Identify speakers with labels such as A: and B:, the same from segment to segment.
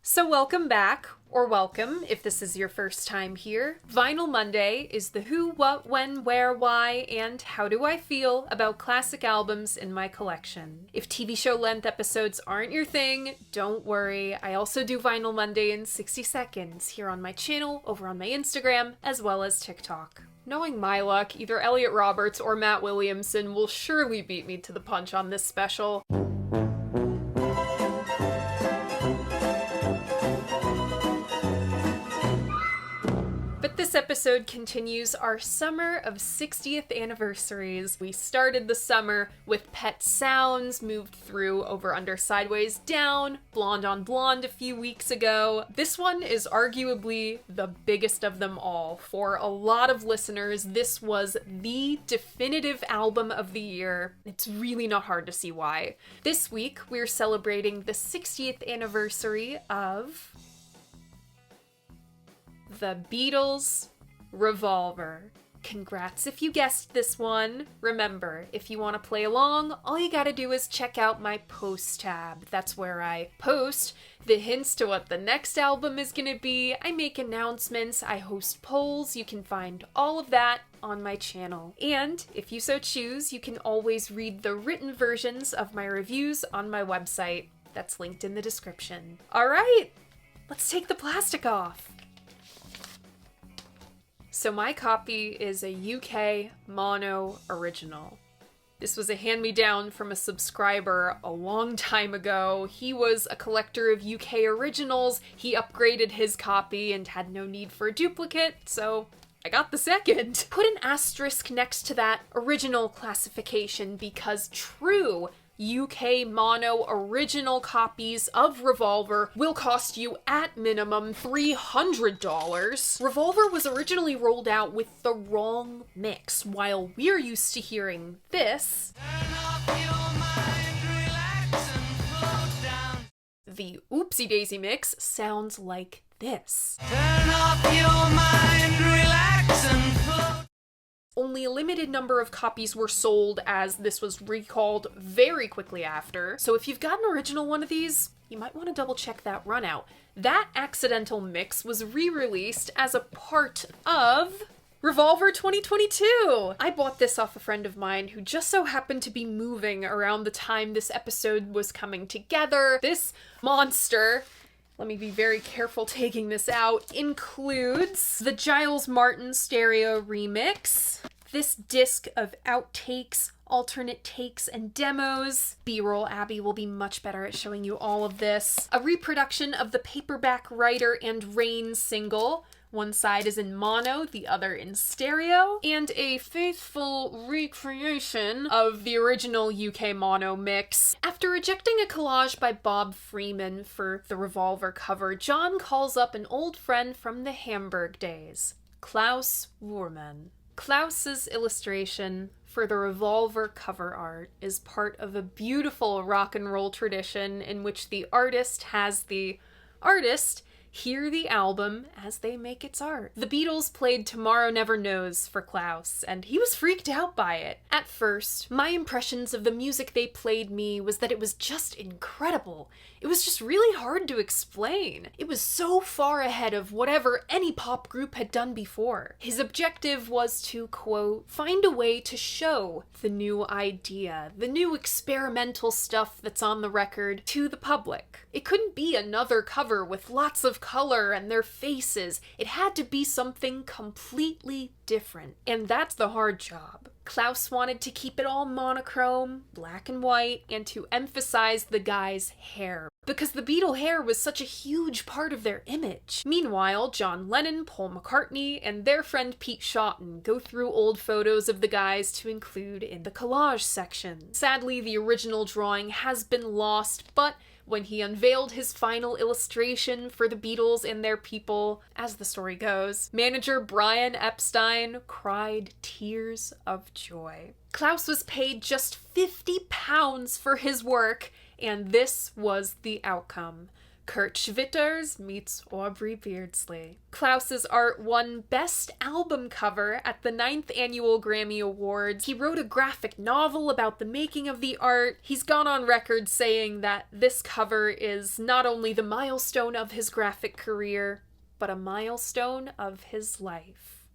A: So welcome back, or welcome if this is your first time here. Vinyl Monday is the who, what, when, where, why, and how do I feel about classic albums in my collection. If TV show length episodes aren't your thing, don't worry. I also do Vinyl Monday in 60 seconds here on my channel, over on my Instagram, as well as TikTok. Knowing my luck, either Elliot Roberts or Matt Williamson will surely beat me to the punch on this special. This episode continues our summer of 60th anniversaries. We started the summer with Pet Sounds, moved through Over Under Sideways Down, Blonde on Blonde a few weeks ago. This one is arguably the biggest of them all. For a lot of listeners, this was the definitive album of the year. It's really not hard to see why. This week, we're celebrating the 60th anniversary of the Beatles' Revolver. Congrats if you guessed this one. Remember, if you want to play along, all you gotta do is check out my post tab. That's where I post the hints to what the next album is gonna be. I make announcements, I host polls. You can find all of that on my channel. And if you so choose, you can always read the written versions of my reviews on my website. That's linked in the description. All right, let's take the plastic off. So my copy is a UK mono original. This was a hand-me-down from a subscriber a long time ago. He was a collector of UK originals. He upgraded his copy and had no need for a duplicate, so I got the second. Put an asterisk next to that original classification because true UK mono original copies of Revolver will cost you at minimum $300. Revolver was originally rolled out with the wrong mix, while we're used to hearing this. The Oopsie Daisy mix sounds like this. Turn off your mind, relax and float. Only a limited number of copies were sold as this was recalled very quickly after. So if you've got an original one of these, you might want to double check that run out. That accidental mix was re-released as a part of Revolver 2022. I bought this off a friend of mine who just so happened to be moving around the time this episode was coming together. This monster, let me be very careful taking this out, includes the Giles Martin stereo remix, this disc of outtakes, alternate takes, and demos. B-roll Abby will be much better at showing you all of this. A reproduction of the Paperback Writer and Rain single. One side is in mono, the other in stereo, and a faithful recreation of the original UK mono mix. After rejecting a collage by Bob Freeman for the Revolver cover, John calls up an old friend from the Hamburg days, Klaus Wuhrmann. Klaus's illustration for the Revolver cover art is part of a beautiful rock and roll tradition in which the artist has the artist hear the album as they make its art. The Beatles played Tomorrow Never Knows for Klaus, and he was freaked out by it. At first, my impressions of the music they played me was that it was just incredible. It was just really hard to explain. It was so far ahead of whatever any pop group had done before. His objective was to, quote, find a way to show the new idea, the new experimental stuff that's on the record to the public. It couldn't be another cover with lots of color and their faces. It had to be something completely different. And that's the hard job. Klaus wanted to keep it all monochrome, black and white, and to emphasize the guy's hair, because the Beatle hair was such a huge part of their image. Meanwhile, John Lennon, Paul McCartney, and their friend Pete Shotton go through old photos of the guys to include in the collage section. Sadly, the original drawing has been lost, but when he unveiled his final illustration for the Beatles and their people, as the story goes, manager Brian Epstein cried tears of joy. Klaus was paid just £50 for his work, and this was the outcome. Kurt Schwitters meets Aubrey Beardsley. Klaus's art won Best Album Cover at the 9th Annual Grammy Awards. He wrote a graphic novel about the making of the art. He's gone on record saying that this cover is not only the milestone of his graphic career, but a milestone of his life.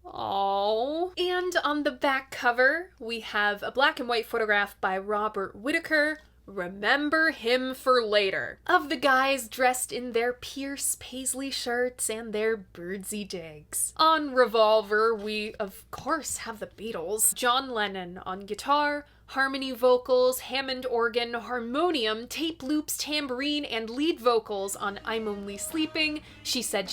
A: Aww. And on the back cover, we have a black and white photograph by Robert Whitaker, Remember Him for Later, of the guys dressed in their Pierce Paisley shirts and their Birdsey digs. On Revolver, we of course have the Beatles. John Lennon on guitar, harmony vocals, Hammond organ, harmonium, tape loops, tambourine, and lead vocals on I'm Only Sleeping, She Said,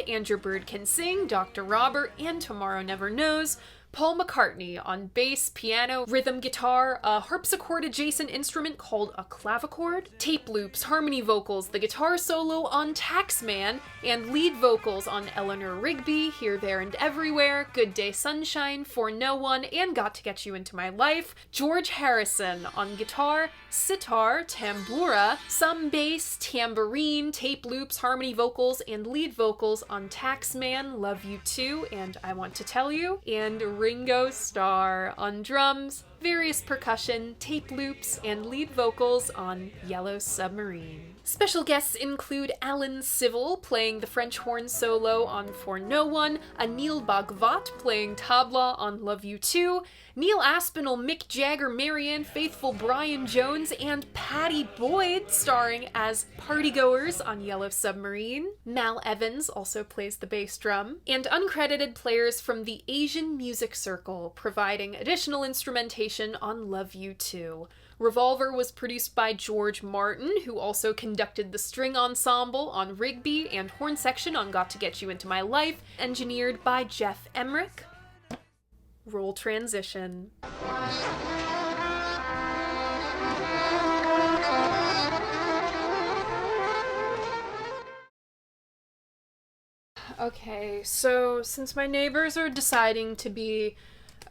A: Andrew Bird Can Sing, Dr. Robert, and Tomorrow Never Knows. Paul McCartney on bass, piano, rhythm guitar, a harpsichord-adjacent instrument called a clavichord, tape loops, harmony vocals, the guitar solo on Taxman, and lead vocals on Eleanor Rigby, Here, There, and Everywhere, Good Day Sunshine, For No One, and Got to Get You Into My Life. George Harrison on guitar, sitar, tambura, some bass, tambourine, tape loops, harmony vocals, and lead vocals on Taxman, Love You Too, and I Want to Tell You, and Ringo Starr on drums, various percussion, tape loops, and lead vocals on Yellow Submarine. Special guests include Alan Civil playing the French horn solo on For No One, Anil Bhagwat playing tabla on Love You Too, Neil Aspinall, Mick Jagger, Marianne Faithfull, Brian Jones, and Patty Boyd starring as partygoers on Yellow Submarine. Mal Evans also plays the bass drum, and uncredited players from the Asian Music Circle providing additional instrumentation on Love You Too. Revolver was produced by George Martin, who also conducted the string ensemble on Rigby and horn section on Got to Get You Into My Life, engineered by Jeff Emmerich. Roll transition. Okay, so since my neighbors are deciding to be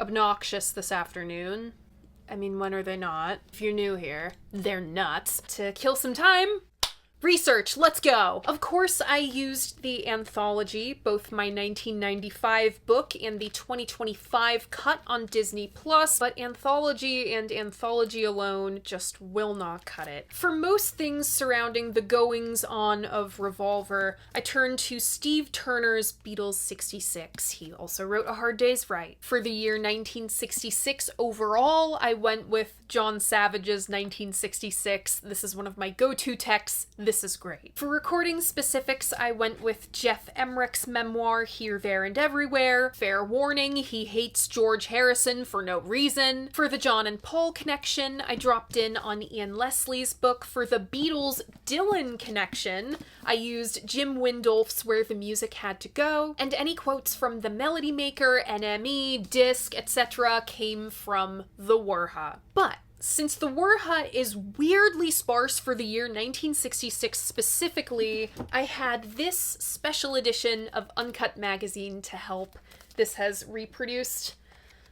A: obnoxious this afternoon, I mean, when are they not? If you're new here, they're nuts. To kill some time, research, let's go! Of course, I used the anthology, both my 1995 book and the 2025 cut on Disney+, but anthology and anthology alone just will not cut it. For most things surrounding the goings-on of Revolver, I turned to Steve Turner's Beatles 66. He also wrote A Hard Day's Right. For the year 1966 overall, I went with John Savage's 1966. This is one of my go-to texts. This is great. For recording specifics, I went with Jeff Emmerich's memoir, Here, There, and Everywhere. Fair warning, he hates George Harrison for no reason. For the John and Paul connection, I dropped in on Ian Leslie's book. For the Beatles-Dylan connection, I used Jim Windolph's Where the Music Had to Go, and any quotes from The Melody Maker, NME, Disc, etc. came from The Wurha. But since the Wurha is weirdly sparse for the year 1966 specifically, I had this special edition of Uncut Magazine to help. This has reproduced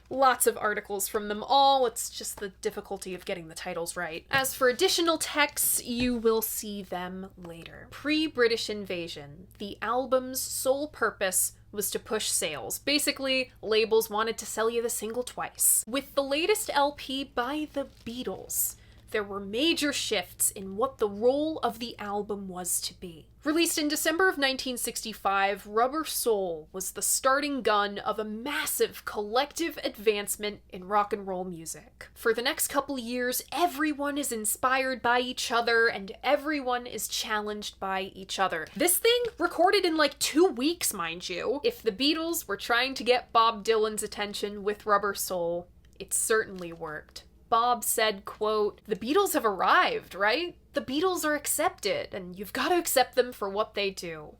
A: lots of articles from them all. It's just the difficulty of getting the titles right. As for additional texts, you will see them later. Pre-British invasion. The album's sole purpose was to push sales. Basically, labels wanted to sell you the single twice. With the latest LP by the Beatles, there were major shifts in what the role of the album was to be. Released in December of 1965, Rubber Soul was the starting gun of a massive collective advancement in rock and roll music. For the next couple years, everyone is inspired by each other and everyone is challenged by each other. This thing recorded in like 2 weeks, mind you. If the Beatles were trying to get Bob Dylan's attention with Rubber Soul, it certainly worked. Bob said, quote, "The Beatles have arrived, right? The Beatles are accepted, and you've got to accept them for what they do."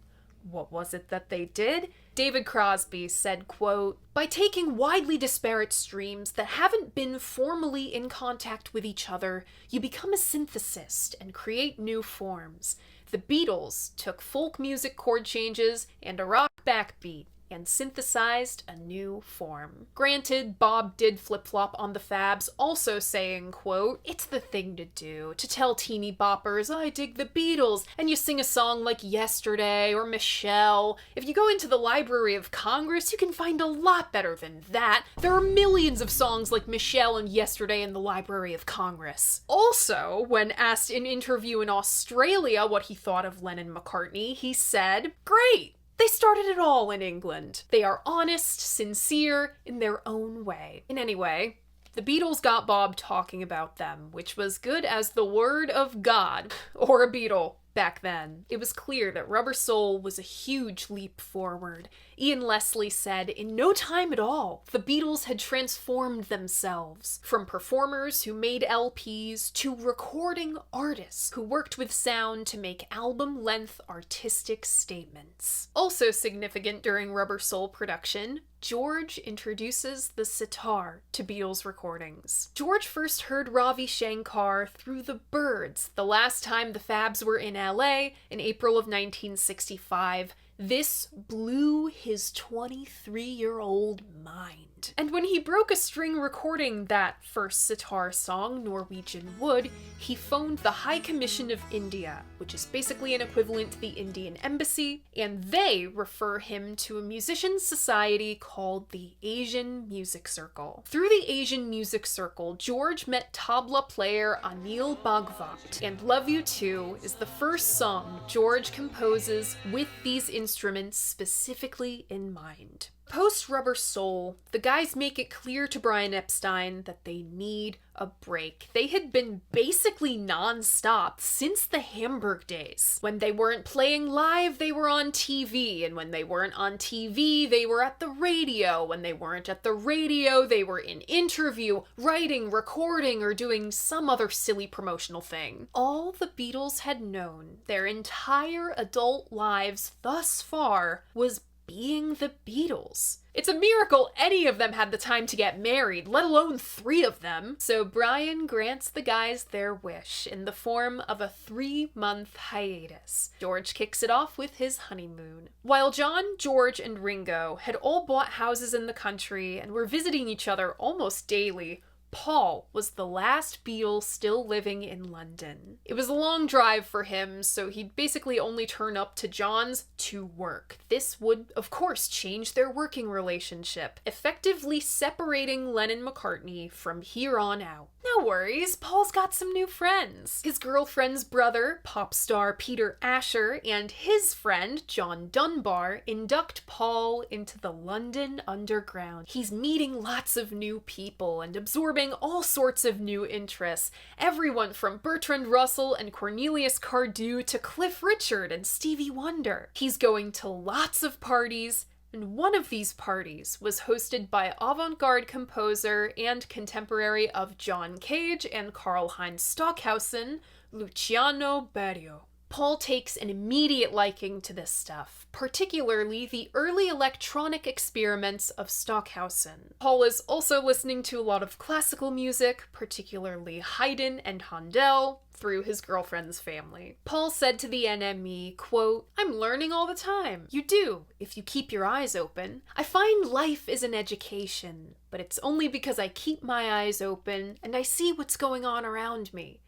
A: What was it that they did? David Crosby said, quote, "By taking widely disparate streams that haven't been formally in contact with each other, you become a synthesist and create new forms. The Beatles took folk music chord changes and a rock backbeat and synthesized a new form. Granted, Bob did flip-flop on the Fabs, also saying, quote, "It's the thing to do, to tell teeny boppers, I dig the Beatles, and you sing a song like Yesterday or Michelle. If you go into the Library of Congress, you can find a lot better than that. There are millions of songs like Michelle and Yesterday in the Library of Congress." Also, when asked in an interview in Australia what he thought of Lennon-McCartney, he said, "Great! They started it all in England. They are honest, sincere, in their own way." And anyway, the Beatles got Bob talking about them, which was good as the word of God, or a Beatle, back then. It was clear that Rubber Soul was a huge leap forward. Ian Leslie said, "In no time at all, the Beatles had transformed themselves from performers who made LPs to recording artists who worked with sound to make album-length artistic statements." Also significant during Rubber Soul production, George introduces the sitar to Beatles recordings. George first heard Ravi Shankar through the Byrds the last time the Fabs were in LA in April of 1965. This blew his 23-year-old mind. And when he broke a string recording that first sitar song, Norwegian Wood, he phoned the High Commission of India, which is basically an equivalent to the Indian Embassy, and they refer him to a musicians' society called the Asian Music Circle. Through the Asian Music Circle, George met tabla player Anil Bhagwat, and Love You Too is the first song George composes with these instruments specifically in mind. Post-Rubber Soul, the guys make it clear to Brian Epstein that they need a break. They had been basically non-stop since the Hamburg days. When they weren't playing live, they were on TV, and when they weren't on TV, they were at the radio. When they weren't at the radio, they were in interview, writing, recording, or doing some other silly promotional thing. All the Beatles had known their entire adult lives thus far was being the Beatles. It's a miracle any of them had the time to get married, let alone 3 of them. So Brian grants the guys their wish in the form of a 3-month hiatus. George kicks it off with his honeymoon. While John, George, and Ringo had all bought houses in the country and were visiting each other almost daily, Paul was the last Beatle still living in London. It was a long drive for him, so he'd basically only turn up to John's to work. This would, of course, change their working relationship, effectively separating Lennon-McCartney from here on out. No worries, Paul's got some new friends. His girlfriend's brother, pop star Peter Asher, and his friend, John Dunbar, induct Paul into the London Underground. He's meeting lots of new people and absorbing all sorts of new interests. Everyone from Bertrand Russell and Cornelius Cardew to Cliff Richard and Stevie Wonder. He's going to lots of parties, and one of these parties was hosted by avant-garde composer and contemporary of John Cage and Karl-Heinz Stockhausen, Luciano Berio. Paul takes an immediate liking to this stuff, particularly the early electronic experiments of Stockhausen. Paul is also listening to a lot of classical music, particularly Haydn and Handel, through his girlfriend's family. Paul said to the NME, quote, "I'm learning all the time. You do, if you keep your eyes open. I find life is an education, but it's only because I keep my eyes open and I see what's going on around me.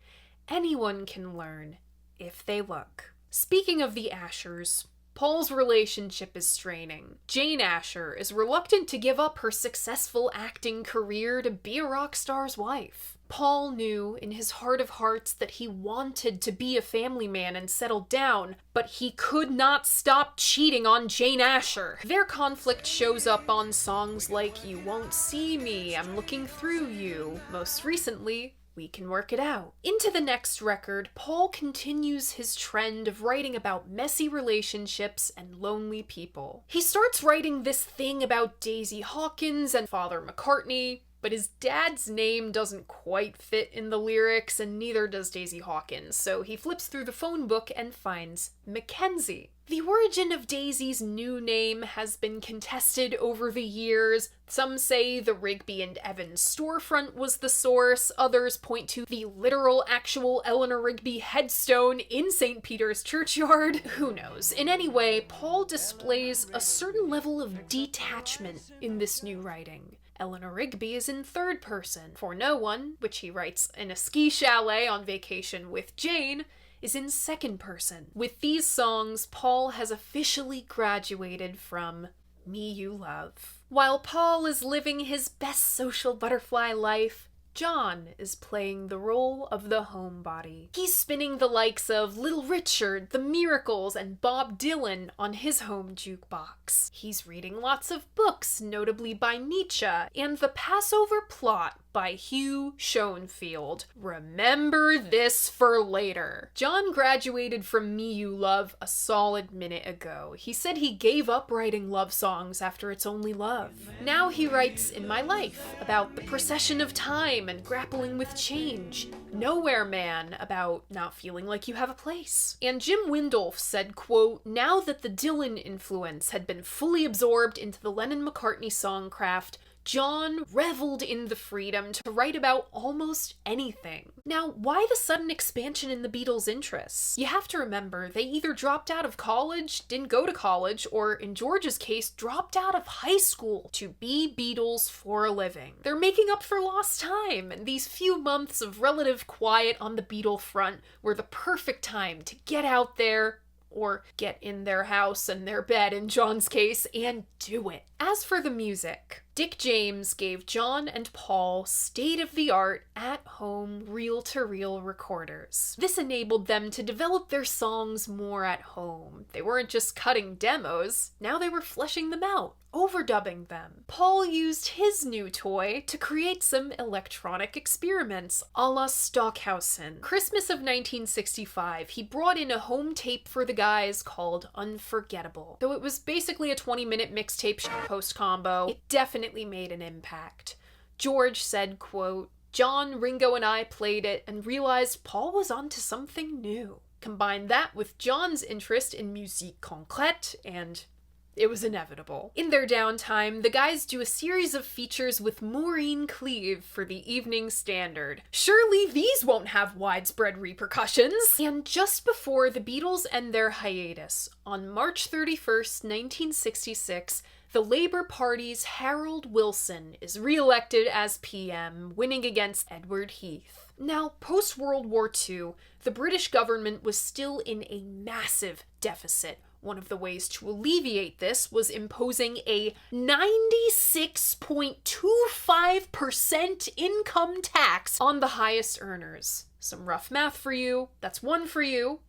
A: Anyone can learn if they look." Speaking of the Ashers, Paul's relationship is straining. Jane Asher is reluctant to give up her successful acting career to be a rock star's wife. Paul knew in his heart of hearts that he wanted to be a family man and settle down, but he could not stop cheating on Jane Asher. Their conflict shows up on songs like You Won't See Me, I'm Looking Through You, most recently, We Can Work It Out. Into the next record, Paul continues his trend of writing about messy relationships and lonely people. He starts writing this thing about Daisy Hawkins and Father McCartney, but his dad's name doesn't quite fit in the lyrics, and neither does Daisy Hawkins, so he flips through the phone book and finds Mackenzie. The origin of Daisy's new name has been contested over the years. Some say the Rigby and Evans storefront was the source, others point to the literal actual Eleanor Rigby headstone in St. Peter's churchyard. Who knows? In any way, Paul displays a certain level of detachment in this new writing. Eleanor Rigby is in third person. For No One, which he writes in a ski chalet on vacation with Jane, is in second person. With these songs, Paul has officially graduated from Me You Love. While Paul is living his best social butterfly life, John is playing the role of the homebody. He's spinning the likes of Little Richard, The Miracles, and Bob Dylan on his home jukebox. He's reading lots of books, notably by Nietzsche, and The Passover Plot by Hugh Schoenfield. Remember this for later. John graduated from Me You Love a solid minute ago. He said he gave up writing love songs after It's Only Love. Now he writes In My Life about the procession of time and grappling with change. Nowhere Man about not feeling like you have a place. And Jim Windolf said, quote, now that the Dylan influence had been fully absorbed into the Lennon-McCartney songcraft, John reveled in the freedom to write about almost anything. Now, why the sudden expansion in the Beatles' interests? You have to remember, they either dropped out of college, didn't go to college, or in George's case, dropped out of high school to be Beatles for a living. They're making up for lost time, and these few months of relative quiet on the Beatle front were the perfect time to get out there, or get in their house and their bed in John's case, and do it. As for the music, Dick James gave John and Paul state-of-the-art, at-home, reel-to-reel recorders. This enabled them to develop their songs more at home. They weren't just cutting demos, now they were fleshing them out, overdubbing them. Paul used his new toy to create some electronic experiments, a la Stockhausen. Christmas of 1965, he brought in a home tape for the guys called Unforgettable. Though it was basically a 20-minute mixtape post combo, it definitely made an impact. George said, quote, John, Ringo, and I played it and realized Paul was onto something new. Combine that with John's interest in musique concrète, and it was inevitable. In their downtime, the guys do a series of features with Maureen Cleave for the Evening Standard. Surely these won't have widespread repercussions! And just before the Beatles end their hiatus, on March 31st, 1966, the Labour Party's Harold Wilson is re-elected as PM, winning against Edward Heath. Now, post-World War II, the British government was still in a massive deficit. One of the ways to alleviate this was imposing a 96.25% income tax on the highest earners. Some rough math for you, that's 1 for you,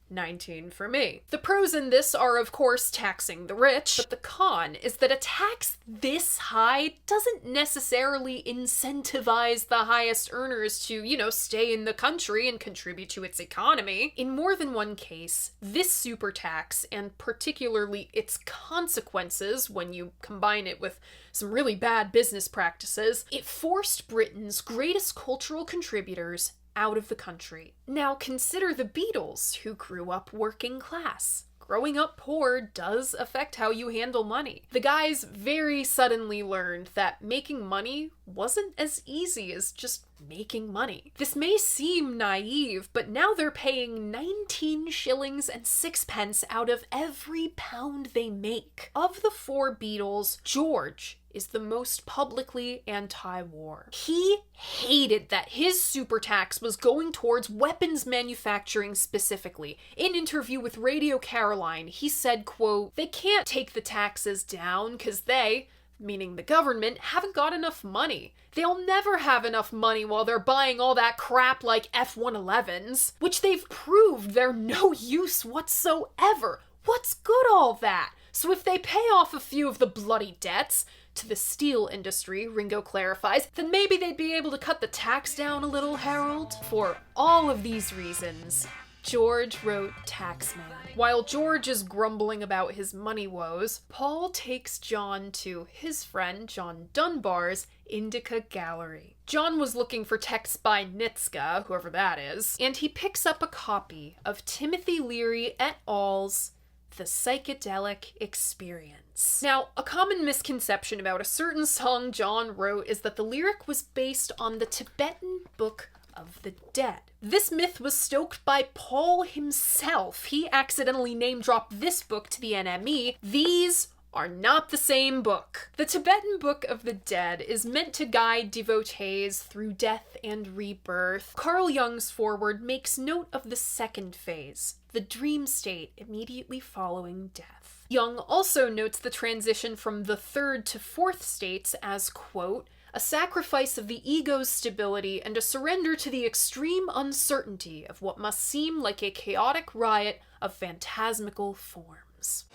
A: 19 for me. The pros in this are, of course, taxing the rich, but the con is that a tax this high doesn't necessarily incentivize the highest earners to, stay in the country and contribute to its economy. In more than one case, this super tax, and particularly its consequences when you combine it with some really bad business practices, it forced Britain's greatest cultural contributors out of the country. Now consider the Beatles, who grew up working class. Growing up poor does affect how you handle money. The guys very suddenly learned that making money wasn't as easy as just making money. This may seem naive, but now they're paying 19 shillings and 6 out of every pound they make. Of the 4 Beatles, George is the most publicly anti-war. He hated that his super tax was going towards weapons manufacturing specifically. In an interview with Radio Caroline, he said, quote, they can't take the taxes down because they, meaning the government, haven't got enough money. They'll never have enough money while they're buying all that crap like F-111s, which they've proved they're no use whatsoever. What's good all that? So if they pay off a few of the bloody debts to the steel industry, Ringo clarifies, then maybe they'd be able to cut the tax down a little, Harold. For all of these reasons, George wrote Taxman. While George is grumbling about his money woes, Paul takes John to his friend John Dunbar's Indica Gallery. John was looking for texts by Nitska, whoever that is, and he picks up a copy of Timothy Leary et al.'s The Psychedelic Experience. Now, a common misconception about a certain song John wrote is that the lyric was based on the Tibetan Book of the Dead. This myth was stoked by Paul himself. He accidentally name-dropped this book to the NME. These are not the same book. The Tibetan Book of the Dead is meant to guide devotees through death and rebirth. Carl Jung's foreword makes note of the second phase, the dream state immediately following death. Jung also notes the transition from the third to fourth states as, quote, a sacrifice of the ego's stability and a surrender to the extreme uncertainty of what must seem like a chaotic riot of phantasmical forms.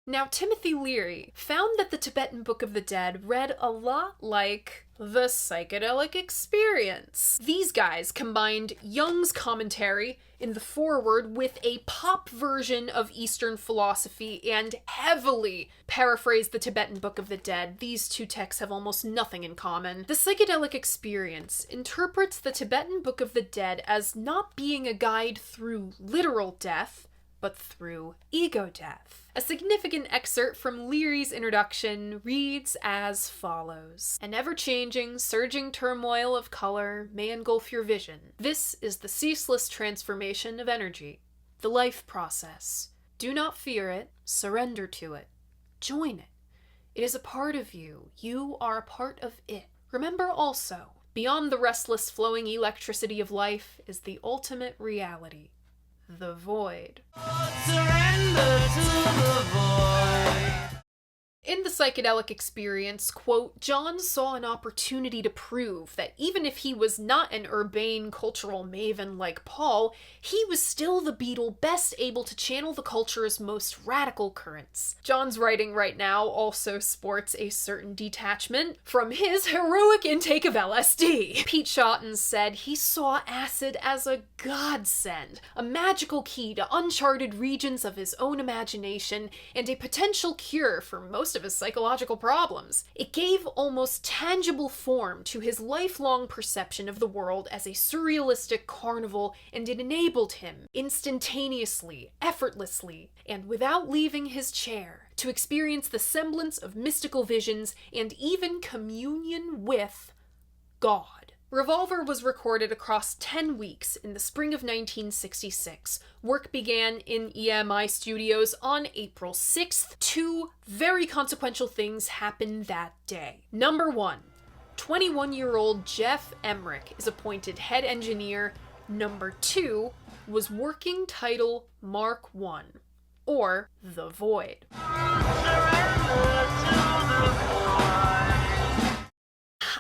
A: Now, Timothy Leary found that the Tibetan Book of the Dead read a lot like The Psychedelic Experience. These guys combined Jung's commentary in the foreword with a pop version of Eastern philosophy and heavily paraphrased the Tibetan Book of the Dead. These two texts have almost nothing in common. The Psychedelic Experience interprets the Tibetan Book of the Dead as not being a guide through literal death, but through ego death. A significant excerpt from Leary's introduction reads as follows. An ever-changing, surging turmoil of color may engulf your vision. This is the ceaseless transformation of energy, the life process. Do not fear it, surrender to it. Join it. It is a part of you. You are a part of it. Remember also, beyond the restless flowing electricity of life is the ultimate reality. The void. Surrender to the void. In the Psychedelic Experience, quote, John saw an opportunity to prove that even if he was not an urbane cultural maven like Paul, he was still the Beatle best able to channel the culture's most radical currents. John's writing right now also sports a certain detachment from his heroic intake of LSD. Pete Shotton said he saw acid as a godsend, a magical key to uncharted regions of his own imagination, and a potential cure for most of his psychological problems. It gave almost tangible form to his lifelong perception of the world as a surrealistic carnival, and it enabled him, instantaneously, effortlessly, and without leaving his chair, to experience the semblance of mystical visions and even communion with God. Revolver was recorded across 10 weeks in the spring of 1966. Work began in EMI Studios on April 6th. Two very consequential things happened that day. Number 1, 21-year-old Jeff Emmerich is appointed head engineer. Number 2 was working title Mark I, or The Void.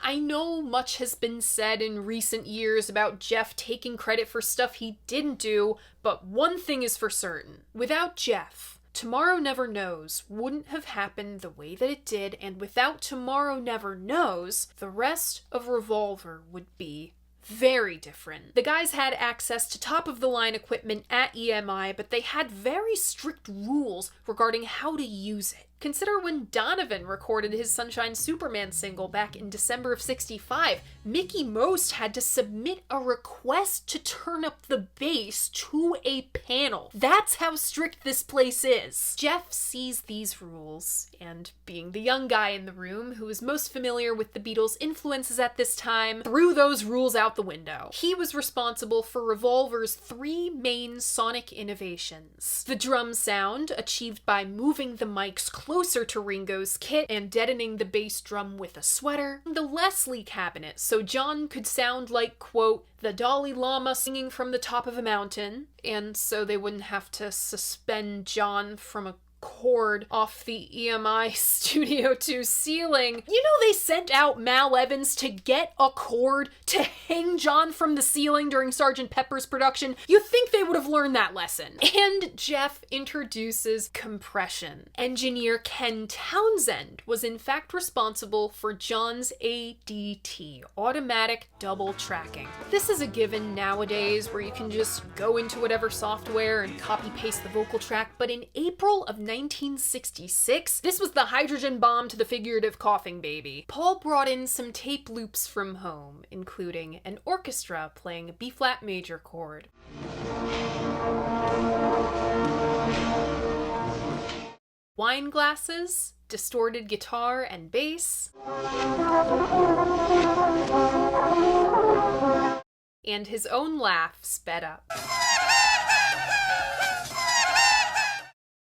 A: I know much has been said in recent years about Jeff taking credit for stuff he didn't do, but one thing is for certain. Without Jeff, Tomorrow Never Knows wouldn't have happened the way that it did, and without Tomorrow Never Knows, the rest of Revolver would be very different. The guys had access to top-of-the-line equipment at EMI, but they had very strict rules regarding how to use it. Consider when Donovan recorded his Sunshine Superman single back in December of '65. Mickey Most had to submit a request to turn up the bass to a panel. That's how strict this place is. Jeff sees these rules, and being the young guy in the room who is most familiar with the Beatles' influences at this time, threw those rules out the window. He was responsible for Revolver's 3 main sonic innovations. The drum sound, achieved by moving the mics closer to Ringo's kit and deadening the bass drum with a sweater. The Leslie cabinet, so John could sound like, quote, the Dalai Lama singing from the top of a mountain, and so they wouldn't have to suspend John from a cord off the EMI Studio 2 ceiling. You know they sent out Mal Evans to get a cord to hang John from the ceiling during Sgt. Pepper's production? You'd think they would have learned that lesson. And Jeff introduces compression. Engineer Ken Townsend was in fact responsible for John's ADT, automatic double tracking. This is a given nowadays where you can just go into whatever software and copy-paste the vocal track, but in April of 1966, this was the hydrogen bomb to the figurative coughing baby. Paul brought in some tape loops from home, including an orchestra playing a B-flat major chord. Wine glasses, distorted guitar and bass, and his own laugh sped up.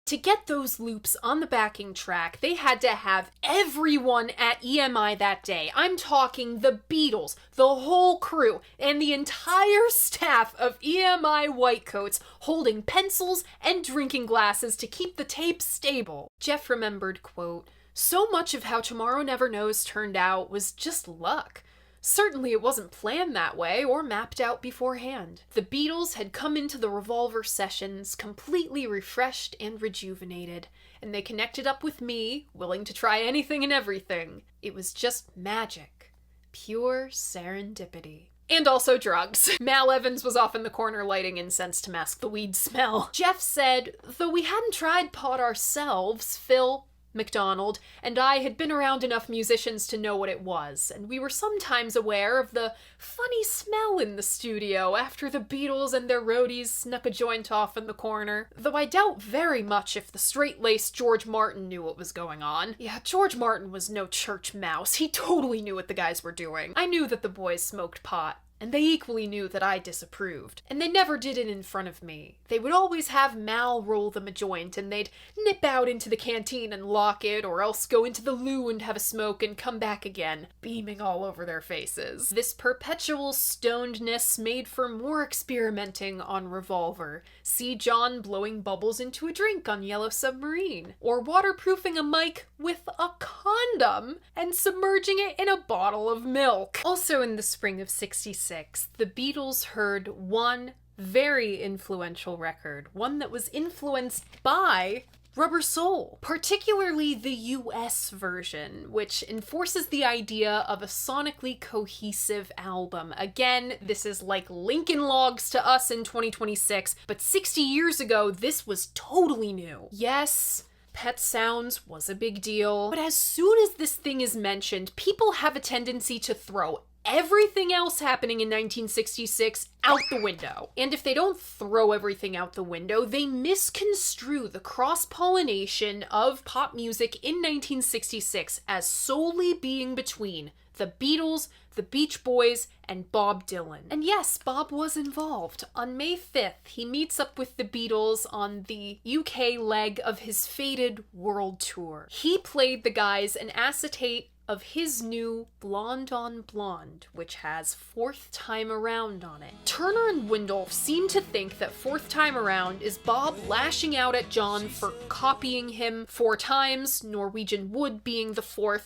A: To get those loops on the backing track, they had to have everyone at EMI that day. I'm talking the Beatles, the whole crew, and the entire staff of EMI Whitecoats holding pencils and drinking glasses to keep the tape stable. Jeff remembered, quote, "So much of how Tomorrow Never Knows turned out was just luck. Certainly it wasn't planned that way or mapped out beforehand. The Beatles had come into the Revolver sessions completely refreshed and rejuvenated, and they connected up with me, willing to try anything and everything. It was just magic. Pure serendipity." And also drugs. Mal Evans was off in the corner lighting incense to mask the weed smell. Jeff said, "Though we hadn't tried pot ourselves, Phil, MacDonald, and I had been around enough musicians to know what it was, and we were sometimes aware of the funny smell in the studio after the Beatles and their roadies snuck a joint off in the corner. Though I doubt very much if the straight-laced George Martin knew what was going on. Yeah, George Martin was no church mouse. He totally knew what the guys were doing. I knew that the boys smoked pot, and they equally knew that I disapproved. And they never did it in front of me. They would always have Mal roll them a joint, and they'd nip out into the canteen and lock it, or else go into the loo and have a smoke and come back again, beaming all over their faces. This perpetual stonedness made for more experimenting on Revolver. See John blowing bubbles into a drink on Yellow Submarine, or waterproofing a mic with a condom and submerging it in a bottle of milk. Also in the spring of '66, the Beatles heard one very influential record, one that was influenced by Rubber Soul, particularly the US version, which enforces the idea of a sonically cohesive album. Again, this is like Lincoln Logs to us in 2026, but 60 years ago, this was totally new. Yes, Pet Sounds was a big deal, but as soon as this thing is mentioned, people have a tendency to throw everything else happening in 1966 out the window. And if they don't throw everything out the window, they misconstrue the cross-pollination of pop music in 1966 as solely being between the Beatles, the Beach Boys, and Bob Dylan. And yes, Bob was involved. On May 5th, he meets up with the Beatles on the UK leg of his fated world tour. He played the guys an acetate of his new Blonde on Blonde, which has Fourth Time Around on it. Turner and Windolf seem to think that Fourth Time Around is Bob lashing out at John for copying him 4 times, Norwegian Wood being the 4th.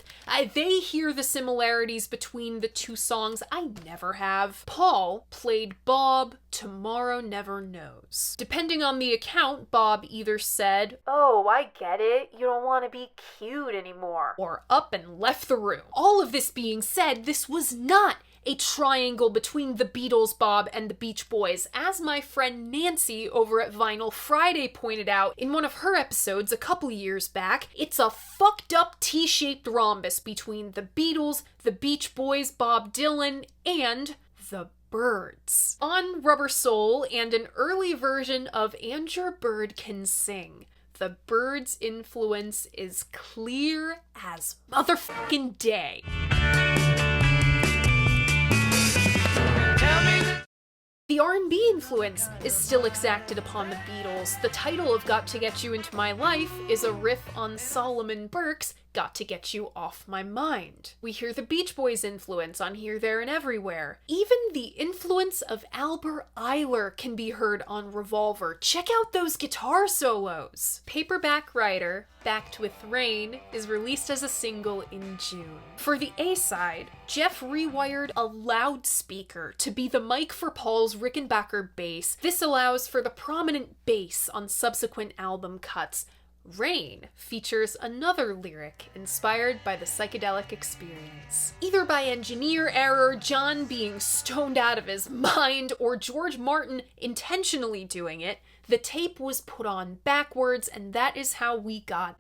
A: They hear the similarities between the two songs. I never have. Paul played Bob Tomorrow Never Knows. Depending on the account, Bob either said, "Oh, I get it, you don't want to be cute anymore," or up and left the room. All of this being said, this was not a triangle between the Beatles, Bob, and the Beach Boys, as my friend Nancy over at Vinyl Friday pointed out in one of her episodes a couple years back. It's a fucked up T-shaped rhombus between the Beatles, the Beach Boys, Bob Dylan, and the Birds. On Rubber Soul and an early version of And Your Bird Can Sing, the Birds' influence is clear as motherfucking day. The R&B influence is still exacted upon the Beatles. The title of Got to Get You Into My Life is a riff on Solomon Burke's Got to Get You Off My Mind. We hear the Beach Boys' influence on Here, There, and Everywhere. Even the influence of Albert Ayler can be heard on Revolver. Check out those guitar solos! Paperback Writer, Backed with Rain, is released as a single in June. For the A-side, Jeff rewired a loudspeaker to be the mic for Paul's Rickenbacker bass. This allows for the prominent bass on subsequent album cuts. Rain features another lyric inspired by the psychedelic experience. Either by engineer error, John being stoned out of his mind, or George Martin intentionally doing it, the tape was put on backwards, and that is how we got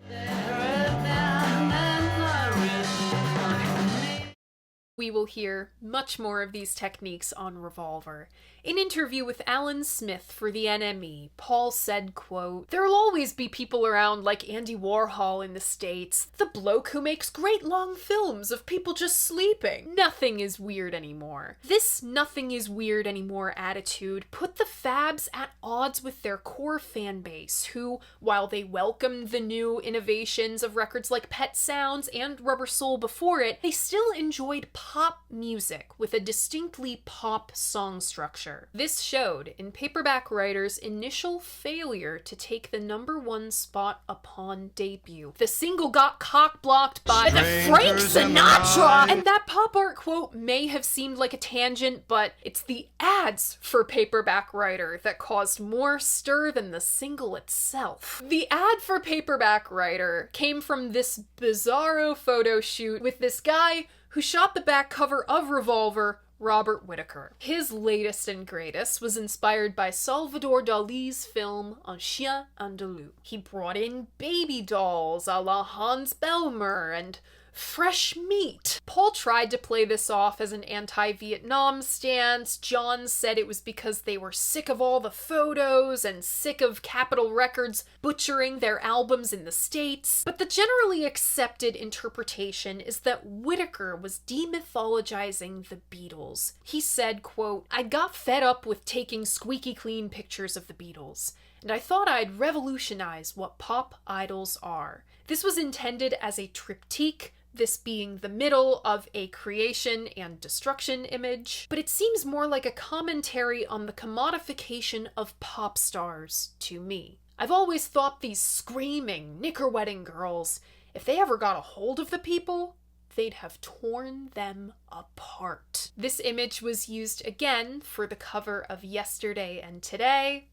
A: We will hear much more of these techniques on Revolver. In an interview with Alan Smith for the NME, Paul said, quote, "There'll always be people around like Andy Warhol in the States, the bloke who makes great long films of people just sleeping. Nothing is weird anymore." This nothing is weird anymore attitude put the Fabs at odds with their core fan base, who, while they welcomed the new innovations of records like Pet Sounds and Rubber Soul before it, they still enjoyed pop music with a distinctly pop song structure. This showed in Paperback Writer's initial failure to take the #1 spot upon debut. The single got cock-blocked by the Frank Sinatra! And that pop art quote may have seemed like a tangent, but it's the ads for Paperback Writer that caused more stir than the single itself. The ad for Paperback Writer came from this bizarro photo shoot with this guy who shot the back cover of Revolver, Robert Whittaker. His latest and greatest was inspired by Salvador Dali's film Un Chien Andalou. He brought in baby dolls a la Hans Belmer and fresh meat. Paul tried to play this off as an anti-Vietnam stance. John said it was because they were sick of all the photos and sick of Capitol Records butchering their albums in the States. But the generally accepted interpretation is that Whittaker was demythologizing the Beatles. He said, quote, "I got fed up with taking squeaky clean pictures of the Beatles, and I thought I'd revolutionize what pop idols are." This was intended as a triptych, this being the middle of a creation and destruction image, but it seems more like a commentary on the commodification of pop stars to me. I've always thought these screaming, knicker-wetting girls, if they ever got a hold of the people, they'd have torn them apart. This image was used again for the cover of Yesterday and Today,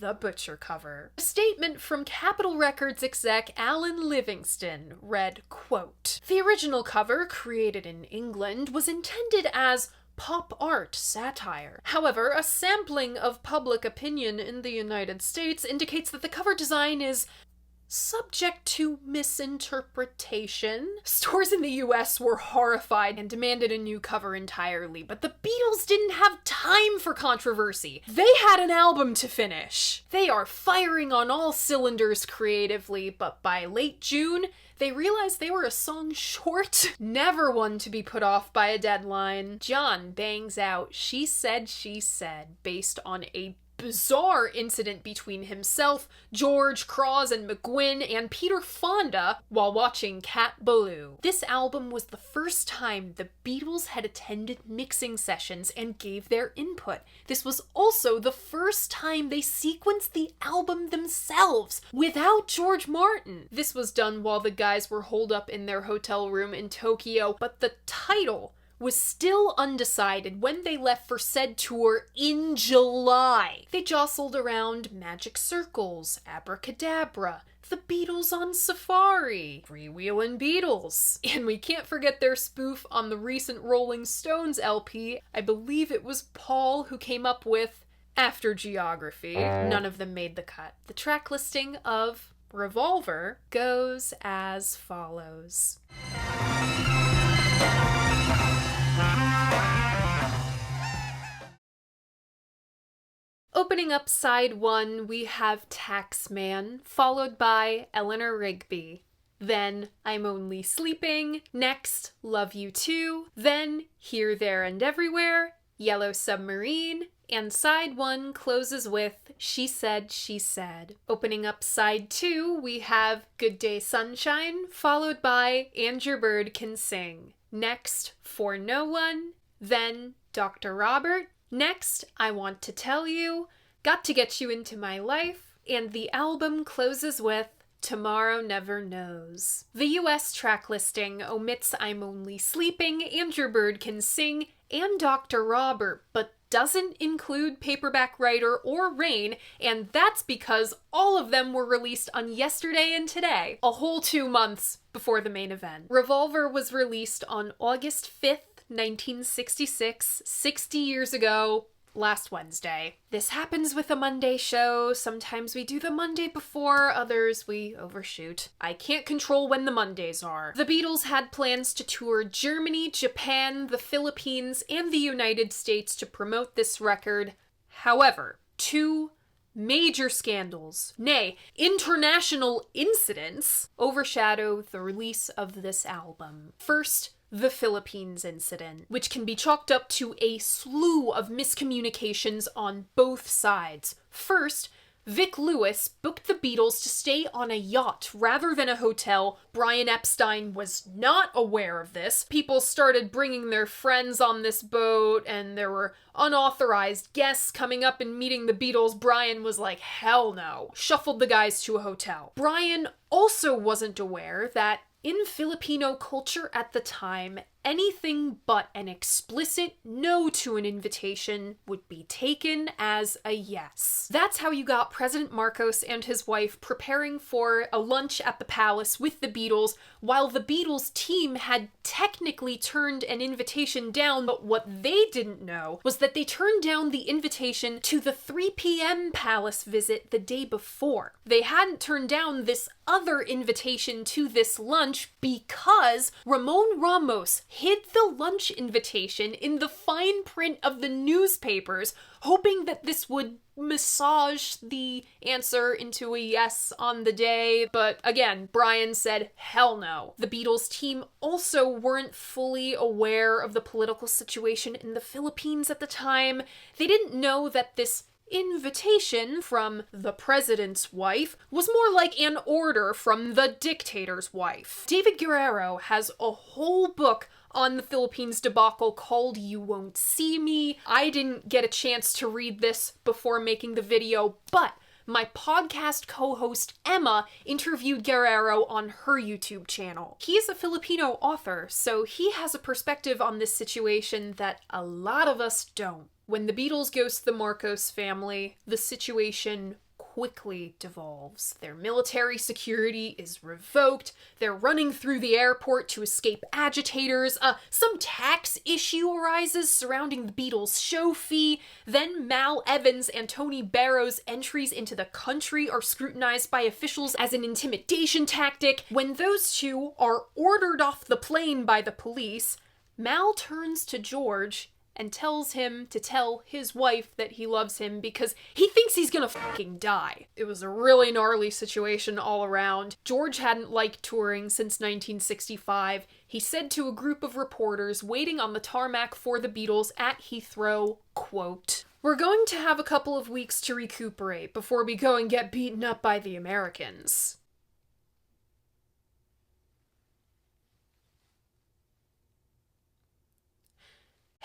A: the Butcher cover. A statement from Capitol Records exec Alan Livingston read, quote, "The original cover, created in England, was intended as pop art satire. However, a sampling of public opinion in the United States indicates that the cover design is subject to misinterpretation." Stores in the US were horrified and demanded a new cover entirely, but the Beatles didn't have time for controversy. They had an album to finish. They are firing on all cylinders creatively, but by late June, they realized they were a song short. Never one to be put off by a deadline. John bangs out She Said, based on a bizarre incident between himself, George, Cross, and McGuinn, and Peter Fonda while watching Cat Ballou. This album was the first time the Beatles had attended mixing sessions and gave their input. This was also the first time they sequenced the album themselves without George Martin. This was done while the guys were holed up in their hotel room in Tokyo, but the title was still undecided when they left for said tour in July. They jostled around Magic Circles, Abracadabra, The Beatles on Safari, Freewheelin' Beatles. And we can't forget their spoof on the recent Rolling Stones LP. I believe it was Paul who came up with After Geography. None of them made the cut. The track listing of Revolver goes as follows. Opening up side 1, we have Taxman, followed by Eleanor Rigby. Then I'm Only Sleeping, next Love You Too, then Here, There, and Everywhere, Yellow Submarine, and side 1 closes with She Said, Opening up side 2, we have Good Day Sunshine, followed by And Your Bird Can Sing. Next, For No One, then Dr. Robert, next, I Want to Tell You, Got to Get You Into My Life, and the album closes with Tomorrow Never Knows. The US track listing omits I'm Only Sleeping, And Your Bird Can Sing, and Dr. Robert, but doesn't include Paperback Writer or Rain, and that's because all of them were released on Yesterday and Today, a whole 2 months before the main event. Revolver was released on August 5th, 1966, 60 years ago, last Wednesday. This happens with a Monday show. Sometimes we do the Monday before, others we overshoot. I can't control when the Mondays are. The Beatles had plans to tour Germany, Japan, the Philippines, and the United States to promote this record. However, 2 major scandals, nay, international incidents, overshadow the release of this album. First, the Philippines incident, which can be chalked up to a slew of miscommunications on both sides. First, Vic Lewis booked the Beatles to stay on a yacht rather than a hotel. Brian Epstein was not aware of this. People started bringing their friends on this boat, and there were unauthorized guests coming up and meeting the Beatles. Brian was like, hell no. Shuffled the guys to a hotel. Brian also wasn't aware that in Filipino culture at the time, anything but an explicit no to an invitation would be taken as a yes. That's how you got President Marcos and his wife preparing for a lunch at the palace with the Beatles, while the Beatles team had technically turned an invitation down, but what they didn't know was that they turned down the invitation to the 3 p.m. palace visit the day before. They hadn't turned down this other invitation to this lunch because Ramon Ramos hid the lunch invitation in the fine print of the newspapers, hoping that this would massage the answer into a yes on the day. But again, Brian said hell no. The Beatles team also weren't fully aware of the political situation in the Philippines at the time. They didn't know that this invitation from the president's wife was more like an order from the dictator's wife. David Guerrero has a whole book on the Philippines debacle called You Won't See Me. I didn't get a chance to read this before making the video, but my podcast co-host Emma interviewed Guerrero on her YouTube channel. He's a Filipino author, so he has a perspective on this situation that a lot of us don't. When the Beatles ghost the Marcos family, the situation quickly devolves. Their military security is revoked, they're running through the airport to escape agitators, some tax issue arises surrounding the Beatles' show fee, then Mal Evans and Tony Barrow's entries into the country are scrutinized by officials as an intimidation tactic. When those two are ordered off the plane by the police, Mal turns to George and tells him to tell his wife that he loves him because he thinks he's gonna fucking die. It was a really gnarly situation all around. George hadn't liked touring since 1965. He said to a group of reporters waiting on the tarmac for the Beatles at Heathrow, quote, "We're going to have a couple of weeks to recuperate before we go and get beaten up by the Americans."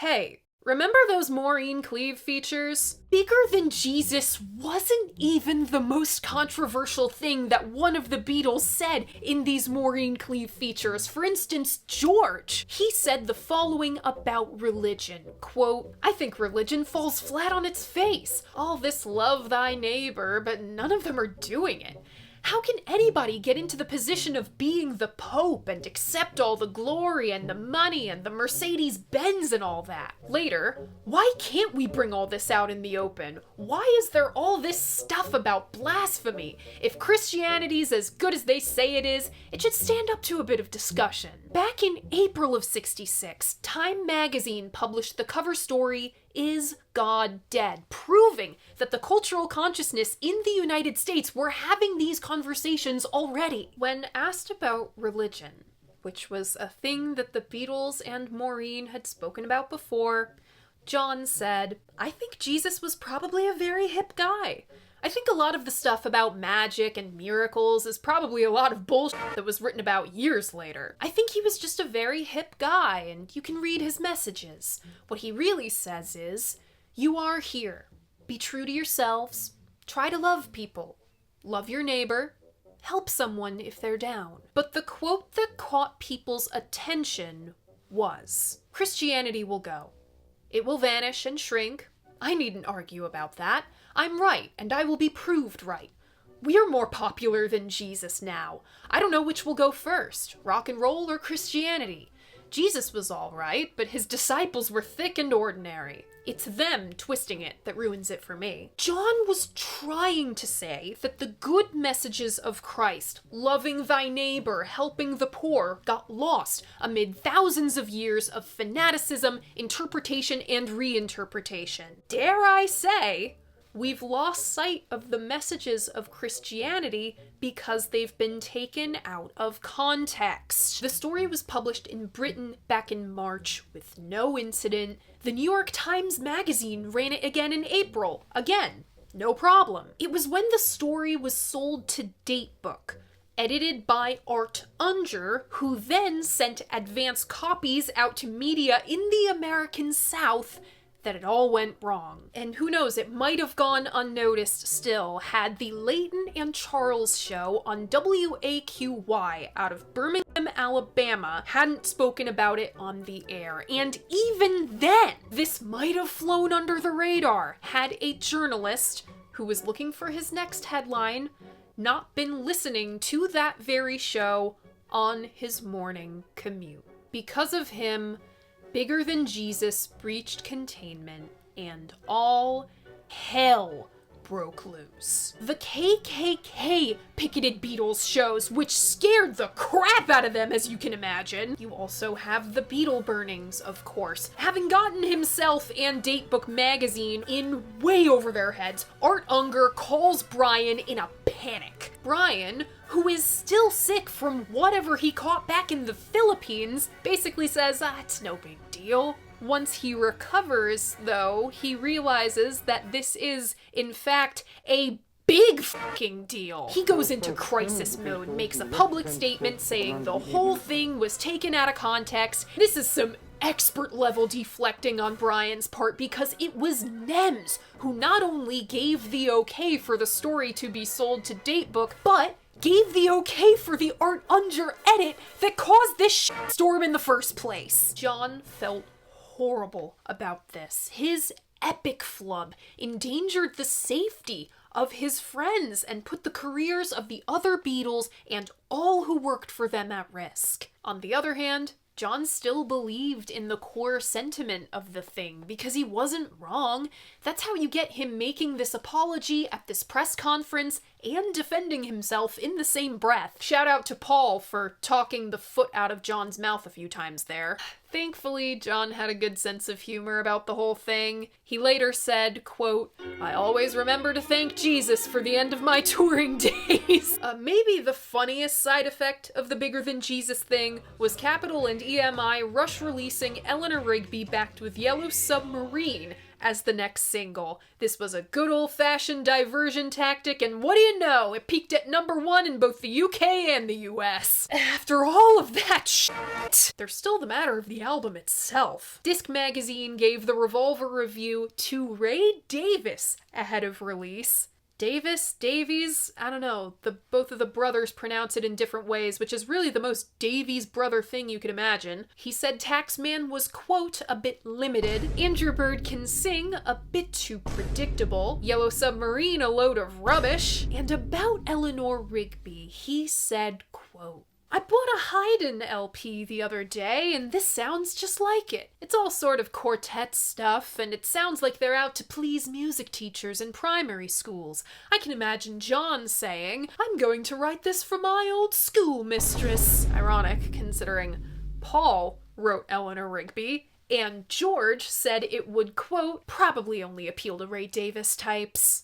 A: Hey, remember those Maureen Cleave features? Bigger Than Jesus wasn't even the most controversial thing that one of the Beatles said in these Maureen Cleave features. For instance, George. He said the following about religion, quote, "I think religion falls flat on its face. All this love thy neighbor, but none of them are doing it. How can anybody get into the position of being the Pope and accept all the glory and the money and the Mercedes-Benz and all that?" Later, "Why can't we bring all this out in the open? Why is there all this stuff about blasphemy? If Christianity's as good as they say it is, it should stand up to a bit of discussion." Back in April of '66, Time magazine published the cover story, "Is God Dead?" proving that the cultural consciousness in the United States were having these conversations already. When asked about religion, which was a thing that the Beatles and Maureen had spoken about before, John said, "I think Jesus was probably a very hip guy. I think a lot of the stuff about magic and miracles is probably a lot of bullshit that was written about years later. I think he was just a very hip guy, and you can read his messages. What he really says is, you are here. Be true to yourselves. Try to love people. Love your neighbor. Help someone if they're down." But the quote that caught people's attention was, "Christianity will go. It will vanish and shrink. I needn't argue about that. I'm right, and I will be proved right. We're more popular than Jesus now. I don't know which will go first, rock and roll or Christianity. Jesus was all right, but his disciples were thick and ordinary. It's them twisting it that ruins it for me. John was trying to say that the good messages of Christ, loving thy neighbor, helping the poor, got lost amid thousands of years of fanaticism, interpretation, and reinterpretation. Dare I say, we've lost sight of the messages of Christianity because they've been taken out of context. The story was published in Britain back in March with no incident. The New York Times Magazine ran it again in April. Again, no problem. It was when the story was sold to Datebook, edited by Art Unger, who then sent advance copies out to media in the American South, that it all went wrong. And who knows, it might have gone unnoticed still had the Leighton and Charles show on WAQY out of Birmingham, Alabama hadn't spoken about it on the air. And even then, this might have flown under the radar had a journalist who was looking for his next headline not been listening to that very show on his morning commute. Because of him, Bigger Than Jesus breached containment, and all hell broke loose. The KKK picketed Beatles shows, which scared the crap out of them, as you can imagine. You also have the Beatle burnings, of course. Having gotten himself and Datebook magazine in way over their heads, Art Unger calls Brian in a panic. Brian, who is still sick from whatever he caught back in the Philippines, basically says, it's no big deal. Once he recovers, though, he realizes that this is, in fact, a big fucking deal. He goes into crisis mode, makes a public statement saying the whole thing was taken out of context. This is some expert level deflecting on Brian's part because it was Nems who not only gave the okay for the story to be sold to Datebook, but gave the okay for the Art Unger edit that caused this shitstorm in the first place. John felt horrible about this. His epic flub endangered the safety of his friends and put the careers of the other Beatles and all who worked for them at risk. On the other hand, John still believed in the core sentiment of the thing because he wasn't wrong. That's how you get him making this apology at this press conference and defending himself in the same breath. Shout out to Paul for talking the foot out of John's mouth a few times there. Thankfully, John had a good sense of humor about the whole thing. He later said, quote, "I always remember to thank Jesus for the end of my touring days." Maybe the funniest side effect of the Bigger Than Jesus thing was Capitol and EMI rush releasing Eleanor Rigby backed with Yellow Submarine as the next single. This was a good old-fashioned diversion tactic, and what do you know? It peaked at #1 in both the UK and the US. After all of that shit, there's still the matter of the album itself. Disc Magazine gave the Revolver review to Ray Davis ahead of release. Davies, I don't know, both of the brothers pronounce it in different ways, which is really the most Davies brother thing you could imagine. He said Taxman was, quote, a bit limited, Andrew Bird Can Sing a bit too predictable, Yellow Submarine a load of rubbish, and about Eleanor Rigby, he said, quote, I bought a Haydn LP the other day, and this sounds just like it. It's all sort of quartet stuff, and it sounds like they're out to please music teachers in primary schools. I can imagine John saying, I'm going to write this for my old schoolmistress. Ironic, considering Paul wrote Eleanor Rigby, and George said it would, quote, probably only appeal to Ray Davis types.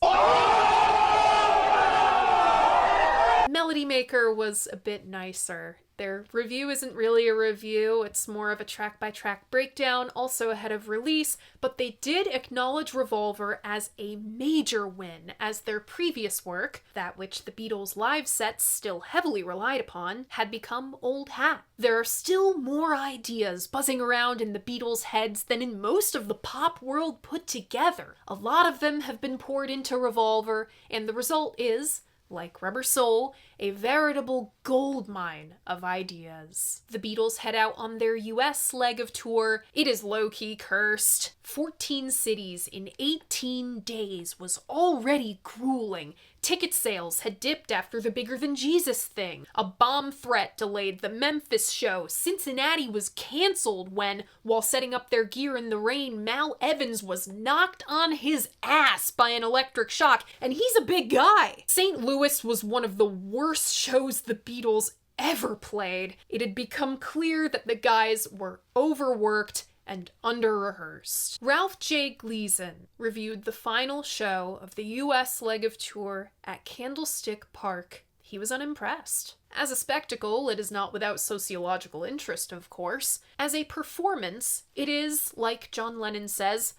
A: Melody Maker was a bit nicer. Their review isn't really a review, it's more of a track-by-track breakdown, also ahead of release, but they did acknowledge Revolver as a major win, as their previous work, that which the Beatles' live sets still heavily relied upon, had become old hat. There are still more ideas buzzing around in the Beatles' heads than in most of the pop world put together. A lot of them have been poured into Revolver, and the result is like Rubber Soul, a veritable goldmine of ideas. The Beatles head out on their US leg of tour. It is low-key cursed. 14 cities in 18 days was already grueling. Ticket sales had dipped after the Bigger Than Jesus thing. A bomb threat delayed the Memphis show. Cincinnati was canceled when, while setting up their gear in the rain, Mal Evans was knocked on his ass by an electric shock, and he's a big guy. St. Louis was one of the worst shows the Beatles ever played. It had become clear that the guys were overworked and under-rehearsed. Ralph J. Gleason reviewed the final show of the US leg of tour at Candlestick Park. He was unimpressed. As a spectacle, it is not without sociological interest, of course. As a performance, it is, like John Lennon says,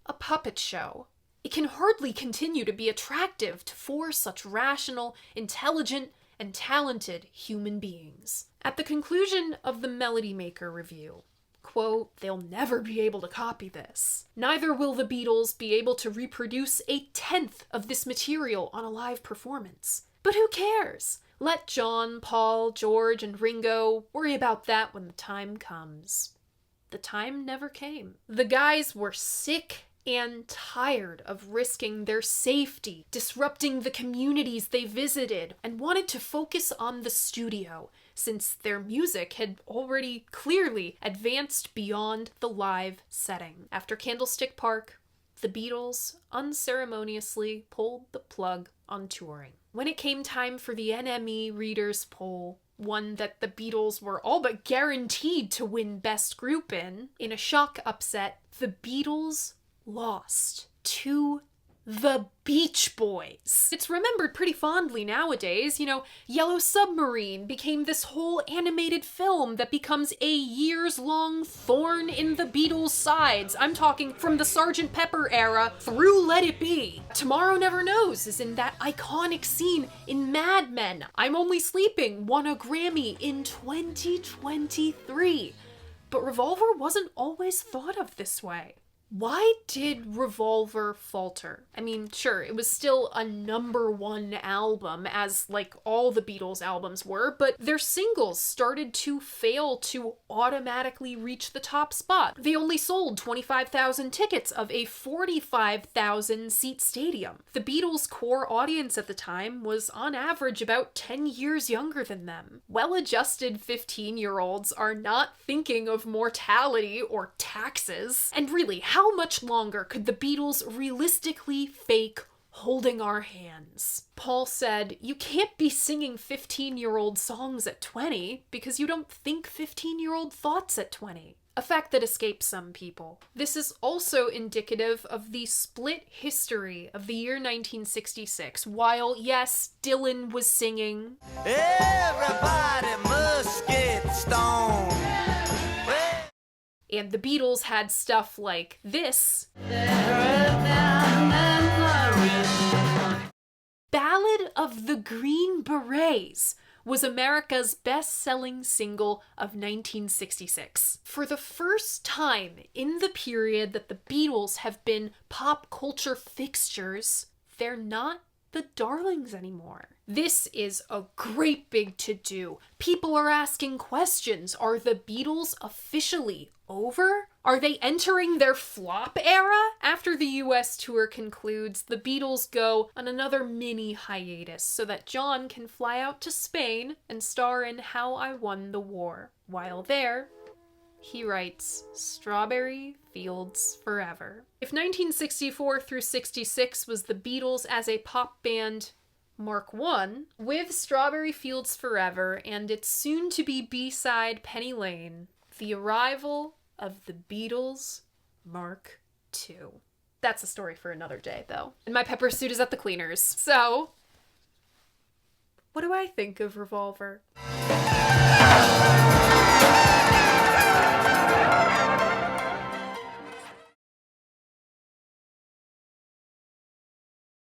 A: a puppet show. It can hardly continue to be attractive to four such rational, intelligent, and talented human beings. At the conclusion of the Melody Maker review, quote, "They'll never be able to copy this. Neither will the Beatles be able to reproduce a tenth of this material on a live performance. But who cares? Let John, Paul, George, and Ringo worry about that when the time comes." The time never came. The guys were sick and tired of risking their safety, disrupting the communities they visited, and wanted to focus on the studio, since their music had already clearly advanced beyond the live setting. After Candlestick Park, the Beatles unceremoniously pulled the plug on touring. When it came time for the NME Readers' Poll, one that the Beatles were all but guaranteed to win Best Group in a shock upset, the Beatles lost to the Beach Boys. It's remembered pretty fondly nowadays. Yellow Submarine became this whole animated film that becomes a years-long thorn in the Beatles' sides. I'm talking from the Sgt. Pepper era through Let It Be. Tomorrow Never Knows is in that iconic scene in Mad Men. I'm Only Sleeping won a Grammy in 2023. But Revolver wasn't always thought of this way. Why did Revolver falter? I mean, sure, it was still a #1 album, as like all the Beatles albums were, but their singles started to fail to automatically reach the top spot. They only sold 25,000 tickets of a 45,000 seat stadium. The Beatles' core audience at the time was on average about 10 years younger than them. Well-adjusted 15-year-olds are not thinking of mortality or taxes. And really, how much longer could the Beatles realistically fake holding our hands? Paul said, "You can't be singing 15-year-old songs at 20 because you don't think 15-year-old thoughts at 20. A fact that escapes some people. This is also indicative of the split history of the year 1966. While, yes, Dylan was singing, "Everybody must get stoned," and the Beatles had stuff like this. Ballad of the Green Berets was America's best-selling single of 1966. For the first time in the period that the Beatles have been pop culture fixtures, they're not the darlings anymore. This is a great big to-do. People are asking questions. Are the Beatles officially over? Are they entering their flop era? After the US tour concludes, the Beatles go on another mini hiatus so that John can fly out to Spain and star in How I Won the War. While there, he writes Strawberry Fields Forever. If 1964 through 66 was the Beatles as a pop band Mark I, with Strawberry Fields Forever and its soon-to-be B-side Penny Lane, the arrival of the Beatles Mark II. That's a story for another day, though. And my pepper suit is at the cleaners. So, what do I think of Revolver?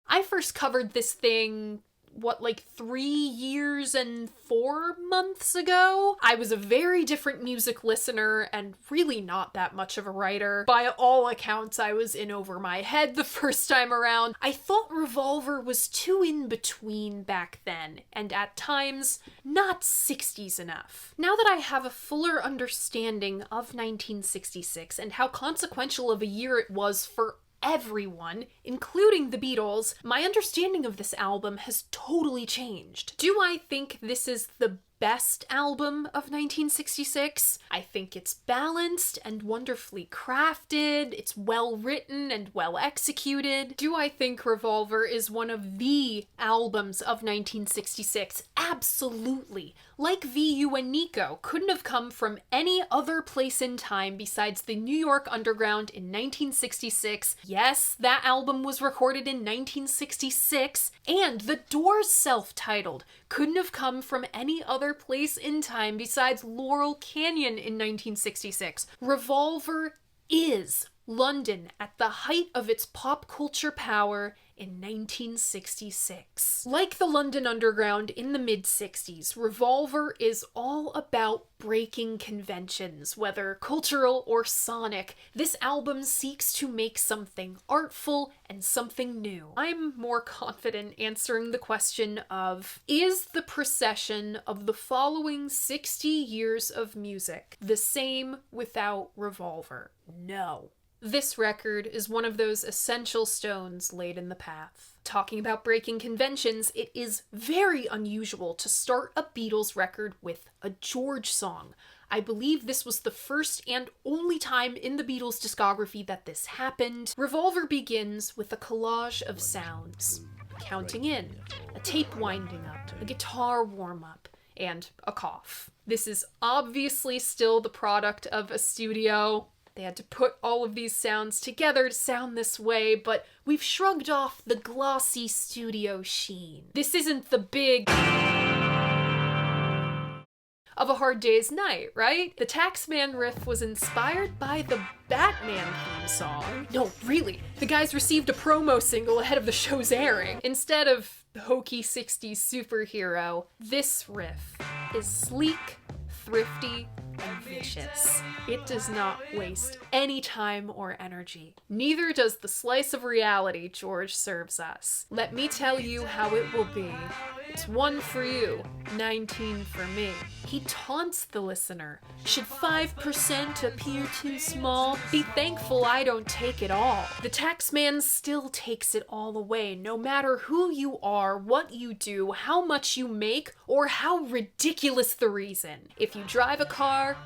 A: I first covered this thing like 3 years and 4 months ago. I was a very different music listener and really not that much of a writer. By all accounts, I was in over my head the first time around. I thought Revolver was too in between back then, and at times, not 60s enough. Now that I have a fuller understanding of 1966 and how consequential of a year it was for everyone, including the Beatles, my understanding of this album has totally changed. Do I think this is the best album of 1966? I think it's balanced and wonderfully crafted, it's well written and well executed. Do I think Revolver is one of the albums of 1966? Absolutely. Like VU and Nico, couldn't have come from any other place in time besides the New York Underground in 1966. Yes, that album was recorded in 1966, and The Doors' self-titled couldn't have come from any other place in time besides Laurel Canyon in 1966. Revolver is London at the height of its pop culture power in 1966. Like the London Underground in the mid-60s, Revolver is all about breaking conventions, whether cultural or sonic. This album seeks to make something artful and something new. I'm more confident answering the question of, is the procession of the following 60 years of music the same without Revolver? No. This record is one of those essential stones laid in the path. Talking about breaking conventions, it is very unusual to start a Beatles record with a George song. I believe this was the first and only time in the Beatles' discography that this happened. Revolver begins with a collage of sounds. Counting in, a tape winding up, a guitar warm-up, and a cough. This is obviously still the product of a studio. They had to put all of these sounds together to sound this way, but we've shrugged off the glossy studio sheen. This isn't the big of A Hard Day's Night, right? The Taxman riff was inspired by the Batman theme song. No, really, the guys received a promo single ahead of the show's airing. Instead of the hokey 60s superhero, this riff is sleek, thrifty, and vicious. It does not waste any time or energy. Neither does the slice of reality George serves us. Let me tell you how it will be. It's 1 for you, 19 for me. He taunts the listener. Should 5% appear too small? Be thankful I don't take it all. The taxman still takes it all away, no matter who you are, what you do, how much you make, or how ridiculous the reason. If you drive a car,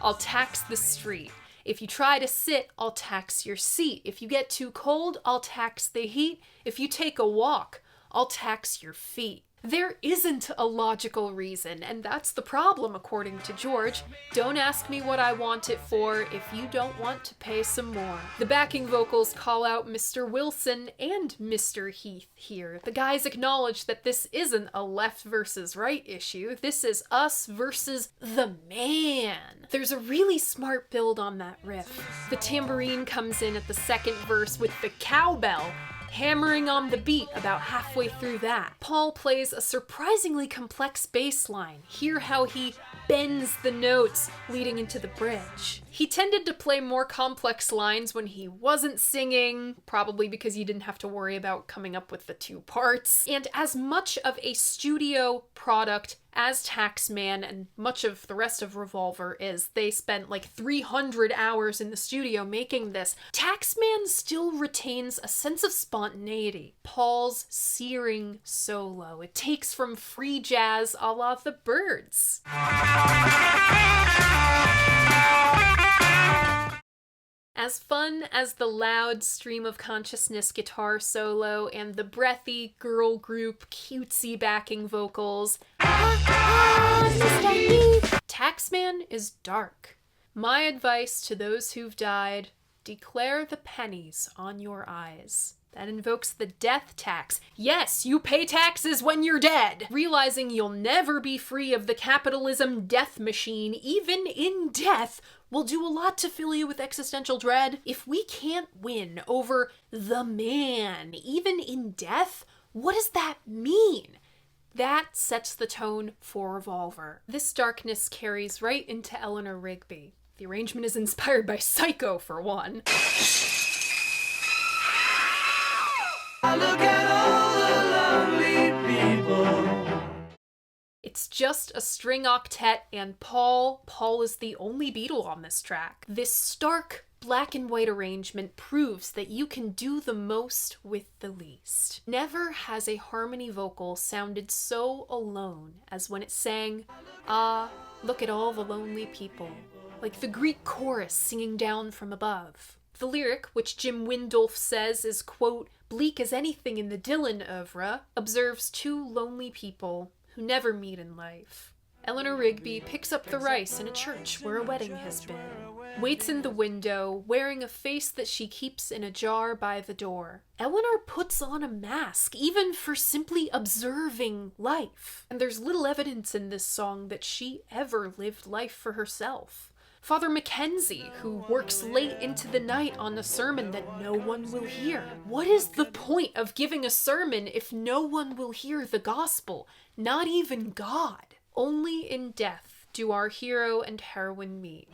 A: I'll tax the street. If you try to sit, I'll tax your seat. If you get too cold, I'll tax the heat. If you take a walk, I'll tax your feet. There isn't a logical reason, and that's the problem, according to George. Don't ask me what I want it for if you don't want to pay some more. The backing vocals call out Mr. Wilson and Mr. Heath here. The guys acknowledge that this isn't a left versus right issue. This is us versus the man. There's a really smart build on that riff. The tambourine comes in at the second verse with the cowbell hammering on the beat about halfway through that. Paul plays a surprisingly complex bass line. Hear how he bends the notes leading into the bridge. He tended to play more complex lines when he wasn't singing, probably because he didn't have to worry about coming up with the two parts. And as much of a studio product as Taxman and much of the rest of Revolver is, they spent like 300 hours in the studio making this, Taxman still retains a sense of spontaneity. Paul's searing solo, it takes from free jazz a la the Byrds. As fun as the loud stream of consciousness guitar solo and the breathy girl group cutesy backing vocals, Taxman is dark. My advice to those who've died, declare the pennies on your eyes. That invokes the death tax. Yes, you pay taxes when you're dead. Realizing you'll never be free of the capitalism death machine, even in death, will do a lot to fill you with existential dread. If we can't win over the man, even in death, What does that mean? That sets the tone for Revolver. This darkness carries right into Eleanor Rigby. The arrangement is inspired by Psycho, for one. Look at all the lonely people. It's just a string octet and Paul. Paul is the only Beatle on this track. This stark black and white arrangement proves that you can do the most with the least. Never has a harmony vocal sounded so alone as when it sang, "Ah, look at all the lonely people," like the Greek chorus singing down from above. The lyric, which Jim Windolf says is, quote, bleak as anything in the Dylan oeuvre, observes two lonely people who never meet in life. Eleanor Rigby picks up the rice in a church where a wedding has been, waits in the window, wearing a face that she keeps in a jar by the door. Eleanor puts on a mask, even for simply observing life. And there's little evidence in this song that she ever lived life for herself. Father Mackenzie, who works late into the night on a sermon that no one will hear. What is the point of giving a sermon if no one will hear the gospel? Not even God. Only in death do our hero and heroine meet.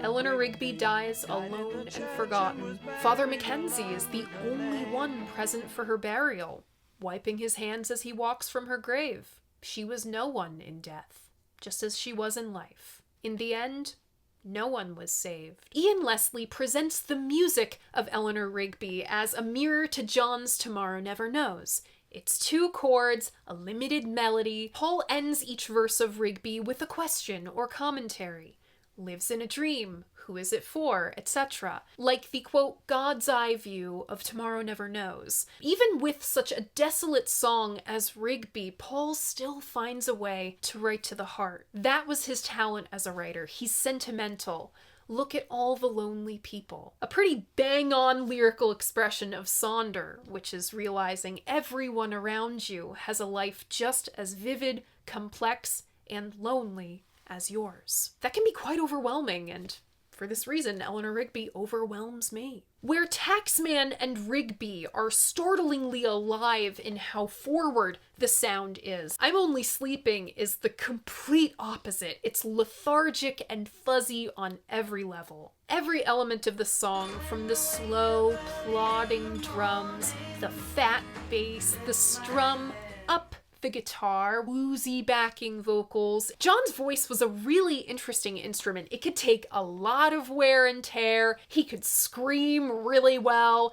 A: Eleanor Rigby dies alone and forgotten. Father Mackenzie is the only one present for her burial, wiping his hands as he walks from her grave. She was no one in death, just as she was in life. In the end, no one was saved. Ian Leslie presents the music of Eleanor Rigby as a mirror to John's Tomorrow Never Knows. It's 2 chords, a limited melody. Paul ends each verse of Rigby with a question or commentary. Lives in a dream, who is it for, etc. Like the, quote, God's eye view of Tomorrow Never Knows. Even with such a desolate song as Rigby, Paul still finds a way to write to the heart. That was his talent as a writer. He's sentimental. Look at all the lonely people. A pretty bang-on lyrical expression of Sonder, which is realizing everyone around you has a life just as vivid, complex, and lonely as yours. That can be quite overwhelming, and for this reason, Eleanor Rigby overwhelms me. Where Taxman and Rigby are startlingly alive in how forward the sound is, I'm Only Sleeping is the complete opposite. It's lethargic and fuzzy on every level. Every element of the song, from the slow, plodding drums, the fat bass, the strum, up the guitar, woozy backing vocals. John's voice was a really interesting instrument. It could take a lot of wear and tear. He could scream really well.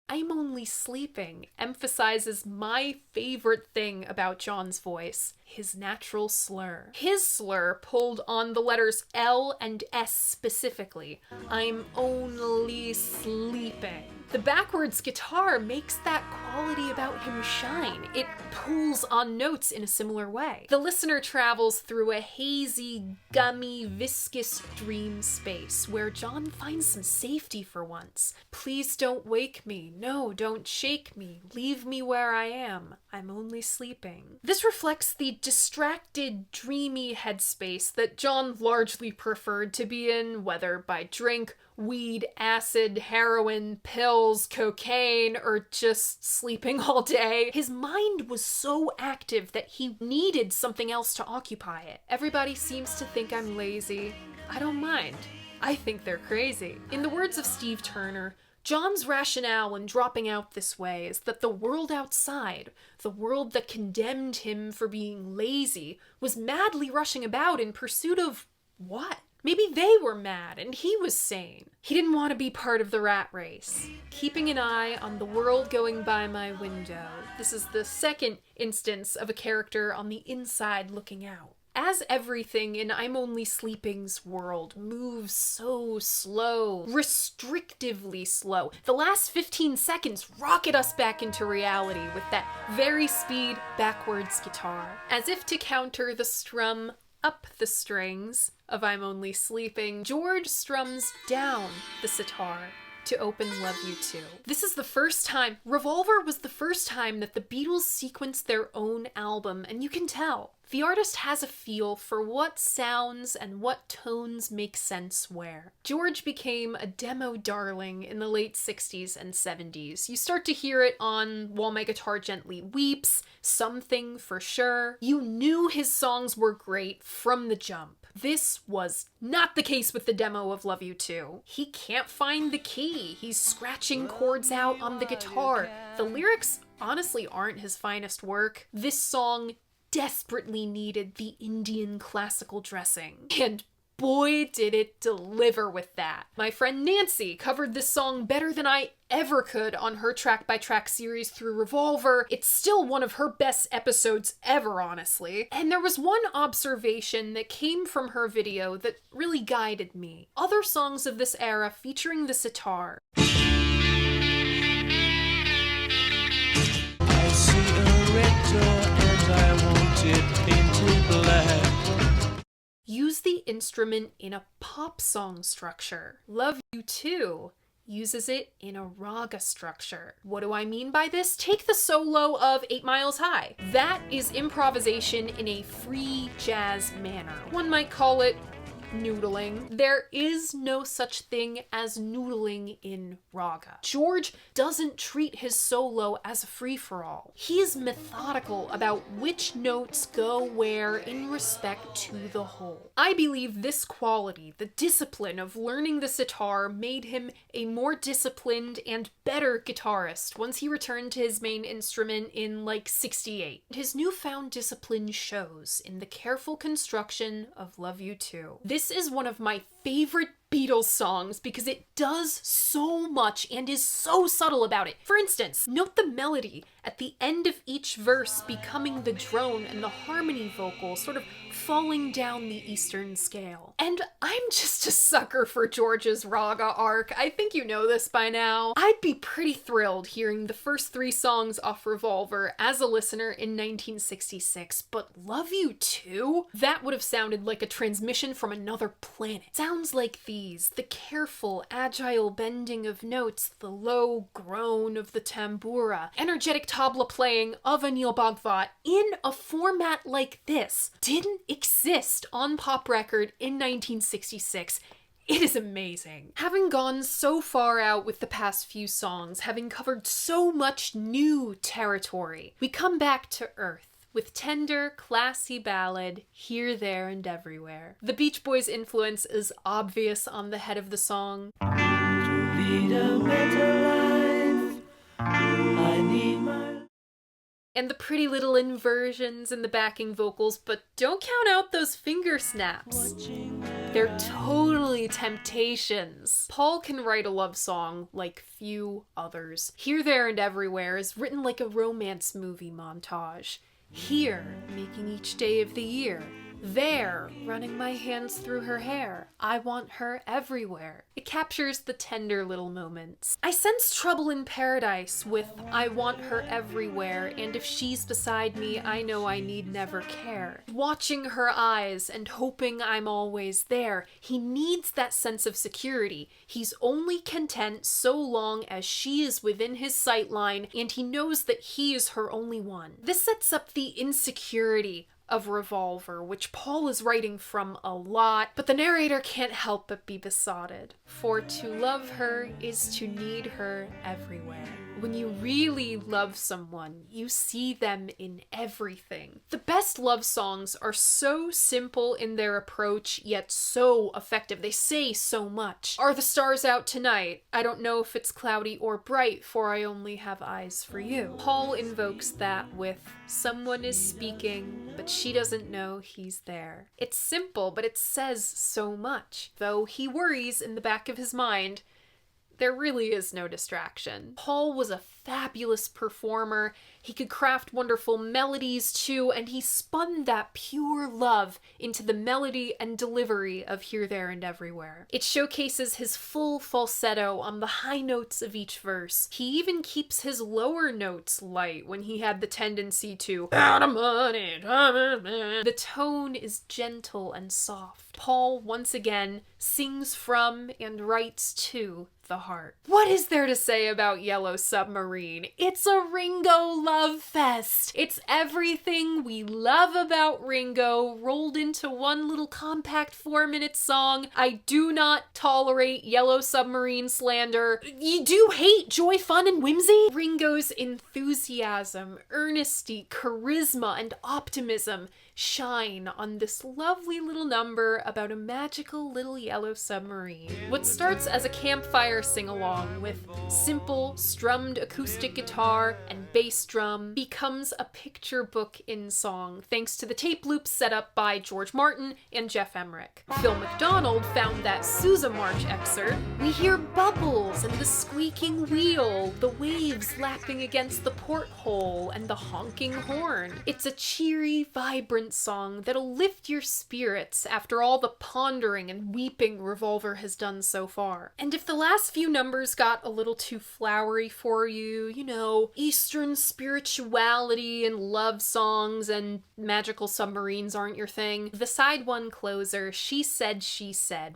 A: I'm Only Sleeping emphasizes my favorite thing about John's voice, his natural slur. His slur pulled on the letters L and S specifically. I'm only sleeping. The backwards guitar makes that quality about him shine. It pulls on notes in a similar way. The listener travels through a hazy, gummy, viscous dream space where John finds some safety for once. Please don't wake me. No, don't shake me. Leave me where I am. I'm only sleeping. This reflects the distracted, dreamy headspace that John largely preferred to be in, whether by drink, weed, acid, heroin, pills, cocaine, or just sleeping all day. His mind was so active that he needed something else to occupy it. Everybody seems to think I'm lazy. I don't mind. I think they're crazy. In the words of Steve Turner, John's rationale in dropping out this way is that the world outside, the world that condemned him for being lazy, was madly rushing about in pursuit of what? Maybe they were mad and he was sane. He didn't want to be part of the rat race. Keeping an eye on the world going by my window. This is the second instance of a character on the inside looking out. As everything in I'm Only Sleeping's world moves so slow, restrictively slow, the last 15 seconds rocket us back into reality with that very speed backwards guitar. As if to counter the strum up the strings of I'm Only Sleeping, George strums down the sitar to open Love You Too. This is the first time, Revolver was the first time that the Beatles sequenced their own album, and you can tell. The artist has a feel for what sounds and what tones make sense where. George became a demo darling in the late 60s and 70s. You start to hear it on While My Guitar Gently Weeps, Something for Sure. You knew his songs were great from the jump. This was not the case with the demo of Love You Too. He can't find the key. He's scratching chords out on the guitar. The lyrics honestly aren't his finest work. This song desperately needed the Indian classical dressing. And boy, did it deliver with that. My friend Nancy covered this song better than I ever could on her track-by-track series through Revolver. It's still one of her best episodes ever, honestly. And there was one observation that came from her video that really guided me. Other songs of this era featuring the sitar.
B: I see a red door and I want it painted black.
A: Use the instrument in a pop song structure. Love You Too uses it in a raga structure. What do I mean by this? Take the solo of 8 Miles High. That is improvisation in a free jazz manner. One might call it noodling. There is no such thing as noodling in raga. George doesn't treat his solo as a free-for-all. He is methodical about which notes go where in respect to the whole. I believe this quality, the discipline of learning the sitar, made him a more disciplined and better guitarist once he returned to his main instrument in like 68. His newfound discipline shows in the careful construction of Love You Too. This is one of my favorite Beatles songs because it does so much and is so subtle about it. For instance, note the melody at the end of each verse becoming the drone and the harmony vocal sort of falling down the Eastern scale. And I'm just a sucker for George's raga arc. I think you know this by now. I'd be pretty thrilled hearing the first 3 songs off Revolver as a listener in 1966, but Love You Too? That would have sounded like a transmission from another planet. Sounds like the careful, agile bending of notes, the low groan of the tambura, energetic tabla playing of Anil Bhagwat in a format like this didn't exist on pop record in 1966. It is amazing. Having gone so far out with the past few songs, having covered so much new territory, we come back to earth with tender, classy ballad, Here, There, and Everywhere. The Beach Boys' influence is obvious on the head of the song.
B: To lead a better life, I need my...
A: And the pretty little inversions in the backing vocals, but don't count out those finger snaps. They're totally temptations. Paul can write a love song like few others. Here, There, and Everywhere is written like a romance movie montage. Here, making each day of the year. There, running my hands through her hair. I want her everywhere. It captures the tender little moments. I sense Trouble in Paradise with I want her everywhere, and if she's beside me, I know I need never care. Watching her eyes and hoping I'm always there. He needs that sense of security. He's only content so long as she is within his sight line, and he knows that he is her only one. This sets up the insecurity of Revolver, which Paul is writing from a lot, but the narrator can't help but be besotted. For to love her is to need her everywhere. When you really love someone, you see them in everything. The best love songs are so simple in their approach, yet so effective. They say so much. Are the stars out tonight? I don't know if it's cloudy or bright, for I only have eyes for you. Paul invokes that with someone is speaking, but she doesn't know he's there. It's simple, but it says so much. Though he worries in the back of his mind, there really is no distraction. Paul was a fabulous performer. He could craft wonderful melodies too, and he spun that pure love into the melody and delivery of Here, There, and Everywhere. It showcases his full falsetto on the high notes of each verse. He even keeps his lower notes light when he had the tendency to out of money. The tone is gentle and soft. Paul, once again, sings from and writes to the heart. What is there to say about Yellow Submarine? It's a Ringo love fest. It's everything we love about Ringo rolled into one little compact 4-minute song. I do not tolerate Yellow Submarine slander. You do hate joy, fun, and whimsy? Ringo's enthusiasm, earnesty, charisma, and optimism shine on this lovely little number about a magical little yellow submarine. What starts as a campfire sing-along with simple strummed acoustic guitar and bass drum becomes a picture book in song thanks to the tape loops set up by George Martin and Jeff Emmerich. Phil McDonald found that Sousa March excerpt. We hear bubbles and the squeaking wheel, the waves lapping against the porthole, and the honking horn. It's a cheery, vibrant song that'll lift your spirits after all the pondering and weeping Revolver has done so far. And if the last few numbers got a little too flowery for you, you know, Eastern spirituality and love songs and magical submarines aren't your thing, the side one closer, She Said,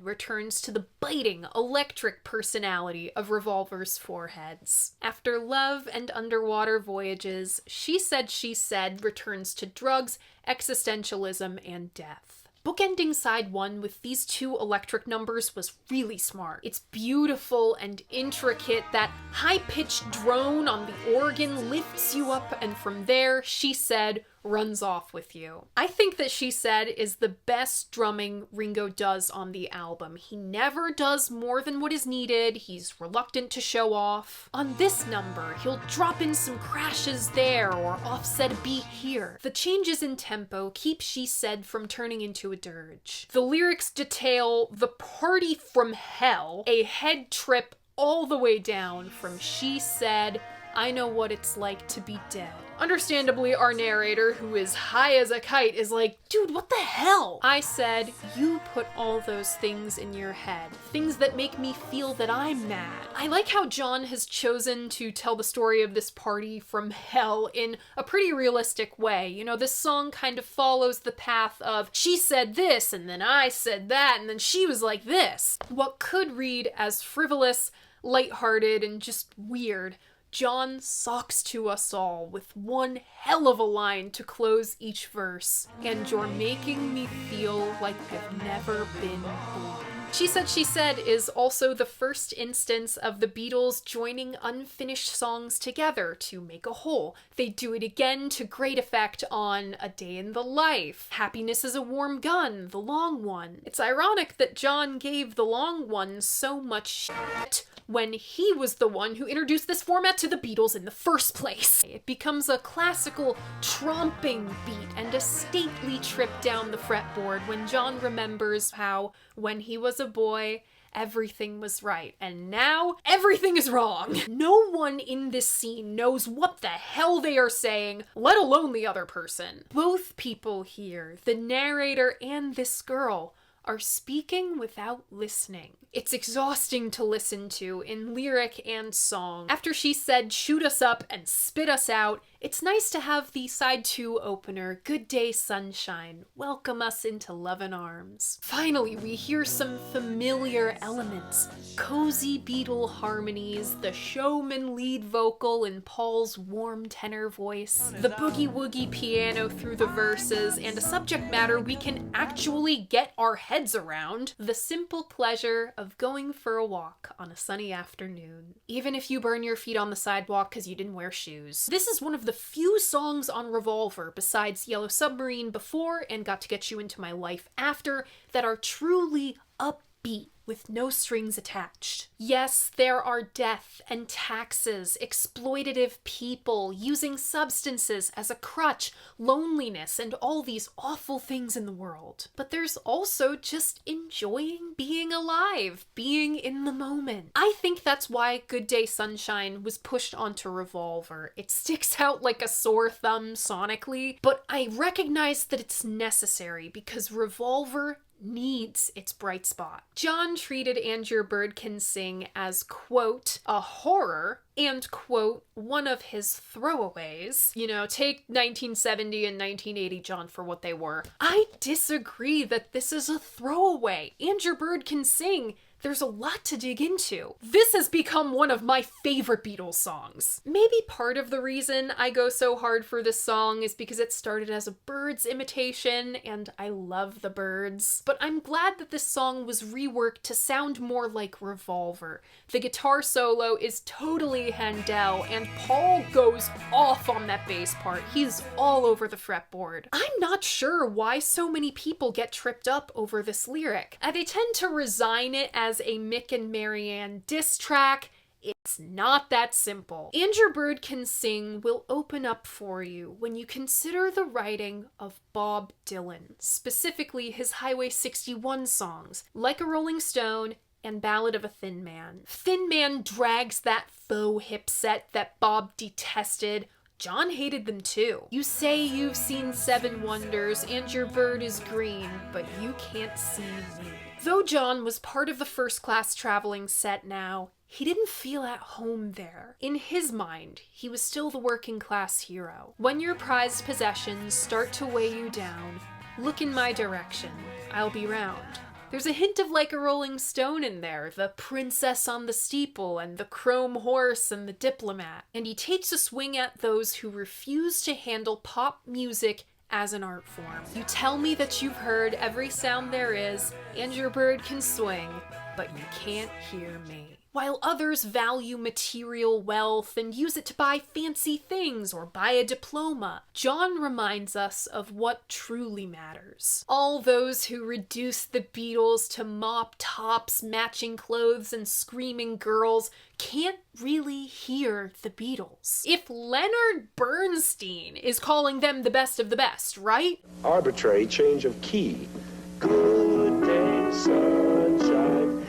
A: returns to the biting, electric personality of Revolver's foreheads. After love and underwater voyages, She Said returns to drugs, existentialism, and death. Bookending side one with these two electric numbers was really smart. It's beautiful and intricate. That high-pitched drone on the organ lifts you up, and from there, She Said runs off with you. I think that She Said is the best drumming Ringo does on the album. He never does more than what is needed. He's reluctant to show off. On this number, he'll drop in some crashes there or offset a beat here. The changes in tempo keep She Said from turning into a dirge. The lyrics detail the party from hell, a head trip all the way down from She Said, I know what it's like to be dead. Understandably, our narrator, who is high as a kite, is like, dude, what the hell? I said, you put all those things in your head. Things that make me feel that I'm mad. I like how John has chosen to tell the story of this party from hell in a pretty realistic way. You know, this song kind of follows the path of, she said this, and then I said that, and then she was like this. What could read as frivolous, lighthearted, and just weird, John socks to us all with one hell of a line to close each verse. And you're making me feel like I've never been born. She Said is also the first instance of the Beatles joining unfinished songs together to make a whole. They do it again to great effect on A Day in the Life, Happiness is a Warm Gun, the long one. It's ironic that John gave the long one so much shit when he was the one who introduced this format to the Beatles in the first place. It becomes a classical tromping beat and a stately trip down the fretboard when John remembers how, when he was a boy, everything was right, and now everything is wrong. No one in this scene knows what the hell they are saying, let alone the other person. Both people here, the narrator and this girl, are speaking without listening. It's exhausting to listen to in lyric and song. After She Said, shoot us up and spit us out, it's nice to have the side 2 opener, Good Day Sunshine, welcome us into loving arms. Finally, we hear some familiar elements. Cozy Beatle harmonies, the showman lead vocal in Paul's warm tenor voice, the boogie-woogie piano through the verses, and a subject matter we can actually get our heads around. The simple pleasure of going for a walk on a sunny afternoon, even if you burn your feet on the sidewalk because you didn't wear shoes. This is one of the few songs on Revolver, besides Yellow Submarine before and Got to Get You Into My Life after, that are truly upbeat with no strings attached. Yes, there are death and taxes, exploitative people, using substances as a crutch, loneliness, and all these awful things in the world. But there's also just enjoying being alive, being in the moment. I think that's why Good Day Sunshine was pushed onto Revolver. It sticks out like a sore thumb sonically, but I recognize that it's necessary because Revolver needs its bright spot. John treated And Your Bird Can Sing as, quote, a horror, and, quote, one of his throwaways. You know, take 1970 and 1980 John for what they were. I disagree that this is a throwaway. And Your Bird Can Sing. There's a lot to dig into. This has become one of my favorite Beatles songs. Maybe part of the reason I go so hard for this song is because it started as a Byrds imitation, and I love the Byrds. But I'm glad that this song was reworked to sound more like Revolver. The guitar solo is totally Handel, and Paul goes off on that bass part. He's all over the fretboard. I'm not sure why so many people get tripped up over this lyric. They tend to resign it as a Mick and Marianne diss track. It's not that simple. And Your Bird Can Sing will open up for you when you consider the writing of Bob Dylan, specifically his Highway 61 songs, Like a Rolling Stone and Ballad of a Thin Man. Thin Man drags that faux hip set that Bob detested. John hated them too. You say you've seen 7 wonders and your bird is green, but you can't see me. Though John was part of the first-class traveling set now, he didn't feel at home there. In his mind, he was still the working-class hero. When your prized possessions start to weigh you down, look in my direction. I'll be round. There's a hint of Like a Rolling Stone in there, the princess on the steeple and the chrome horse and the diplomat. And he takes a swing at those who refuse to handle pop music as an art form. You tell me that you've heard every sound there is, and your bird can swing, but you can't hear me. While others value material wealth and use it to buy fancy things or buy a diploma, John reminds us of what truly matters. All those who reduce the Beatles to mop tops, matching clothes, and screaming girls can't really hear the Beatles. If Leonard Bernstein is calling them the best of the best, right?
C: Arbitrary change of key. Good day, sunshine.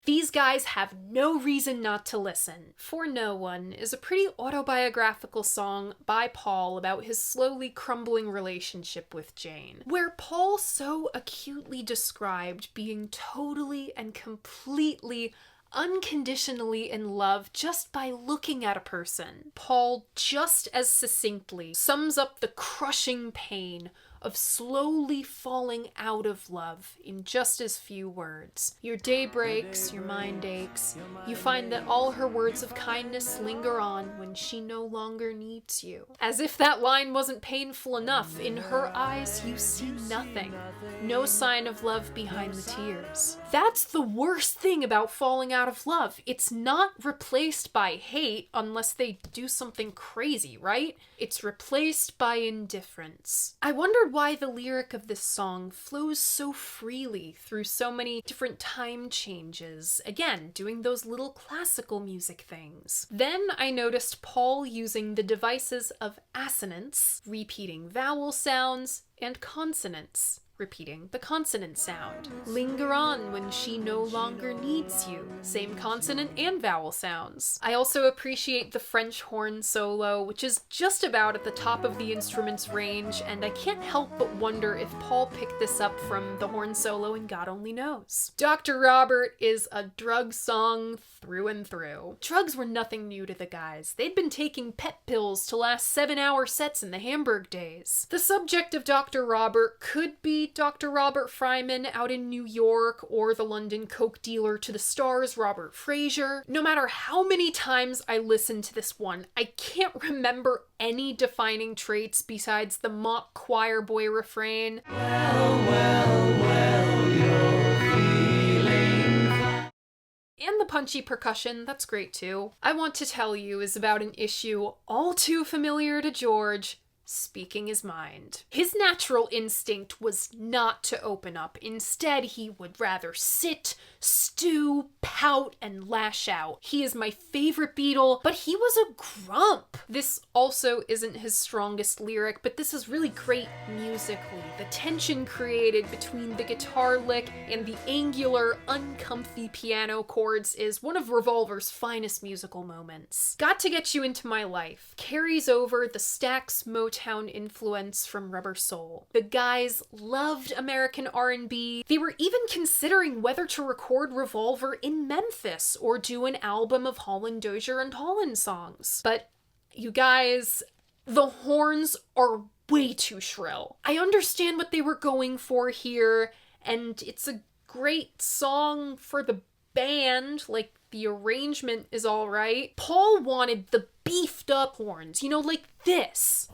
A: These guys have no reason not to listen. For No One is a pretty autobiographical song by Paul about his slowly crumbling relationship with Jane, where Paul so acutely described being totally and completely unconditionally in love just by looking at a person. Paul just as succinctly sums up the crushing pain of slowly falling out of love in just as few words. Your day breaks, your mind aches. You find that all her words of kindness linger on when she no longer needs you. As if that line wasn't painful enough, in her eyes you see nothing. No sign of love behind the tears. That's the worst thing about falling out of love. It's not replaced by hate unless they do something crazy, right? It's replaced by indifference. I wondered why the lyric of this song flows so freely through so many different time changes, again, doing those little classical music things. Then I noticed Paul using the devices of assonance, repeating vowel sounds, and consonants, repeating the consonant sound. Linger on when she no longer needs you. Same consonant and vowel sounds. I also appreciate the French horn solo, which is just about at the top of the instrument's range, and I can't help but wonder if Paul picked this up from the horn solo in God Only Knows. Dr. Robert is a drug song through and through. Drugs were nothing new to the guys. They'd been taking pep pills to last 7-hour sets in the Hamburg days. The subject of Dr. Robert could be Dr. Robert Fryman out in New York, or the London coke dealer to the stars, Robert Fraser. No matter how many times I listen to this one, I can't remember any defining traits besides the mock choir boy refrain. And the punchy percussion, that's great too. I Want to Tell You is about an issue all too familiar to George, speaking his mind. His natural instinct was not to open up. Instead, he would rather sit, stew, pout pout and lash out. He is my favorite Beatle, but he was a grump. This also isn't his strongest lyric, but this is really great musically. The tension created between the guitar lick and the angular, uncomfy piano chords is one of Revolver's finest musical moments. Got to Get You Into My Life carries over the Stax Motown influence from Rubber Soul. The guys loved American R&B. They were even considering whether to record Revolver in Memphis or do an album of Holland Dozier and Holland songs. But you guys, the horns are way too shrill. I understand what they were going for here, and it's a great song for the band, like the arrangement is alright. Paul wanted the beefed up horns, you know, like this.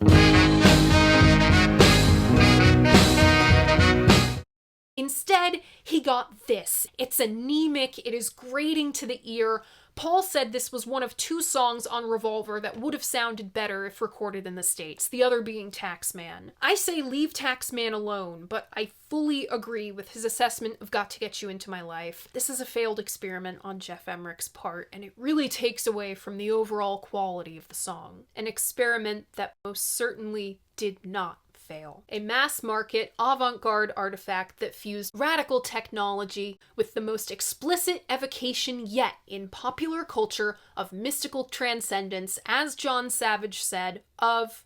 A: Instead, he got this. It's anemic, it is grating to the ear. Paul said this was one of 2 songs on Revolver that would have sounded better if recorded in the States, the other being Taxman. I say leave Taxman alone, but I fully agree with his assessment of Got to Get You Into My Life. This is a failed experiment on Geoff Emerick's part, and it really takes away from the overall quality of the song. An experiment that most certainly did not fail. A mass-market, avant-garde artifact that fused radical technology with the most explicit evocation yet in popular culture of mystical transcendence, as John Savage said, of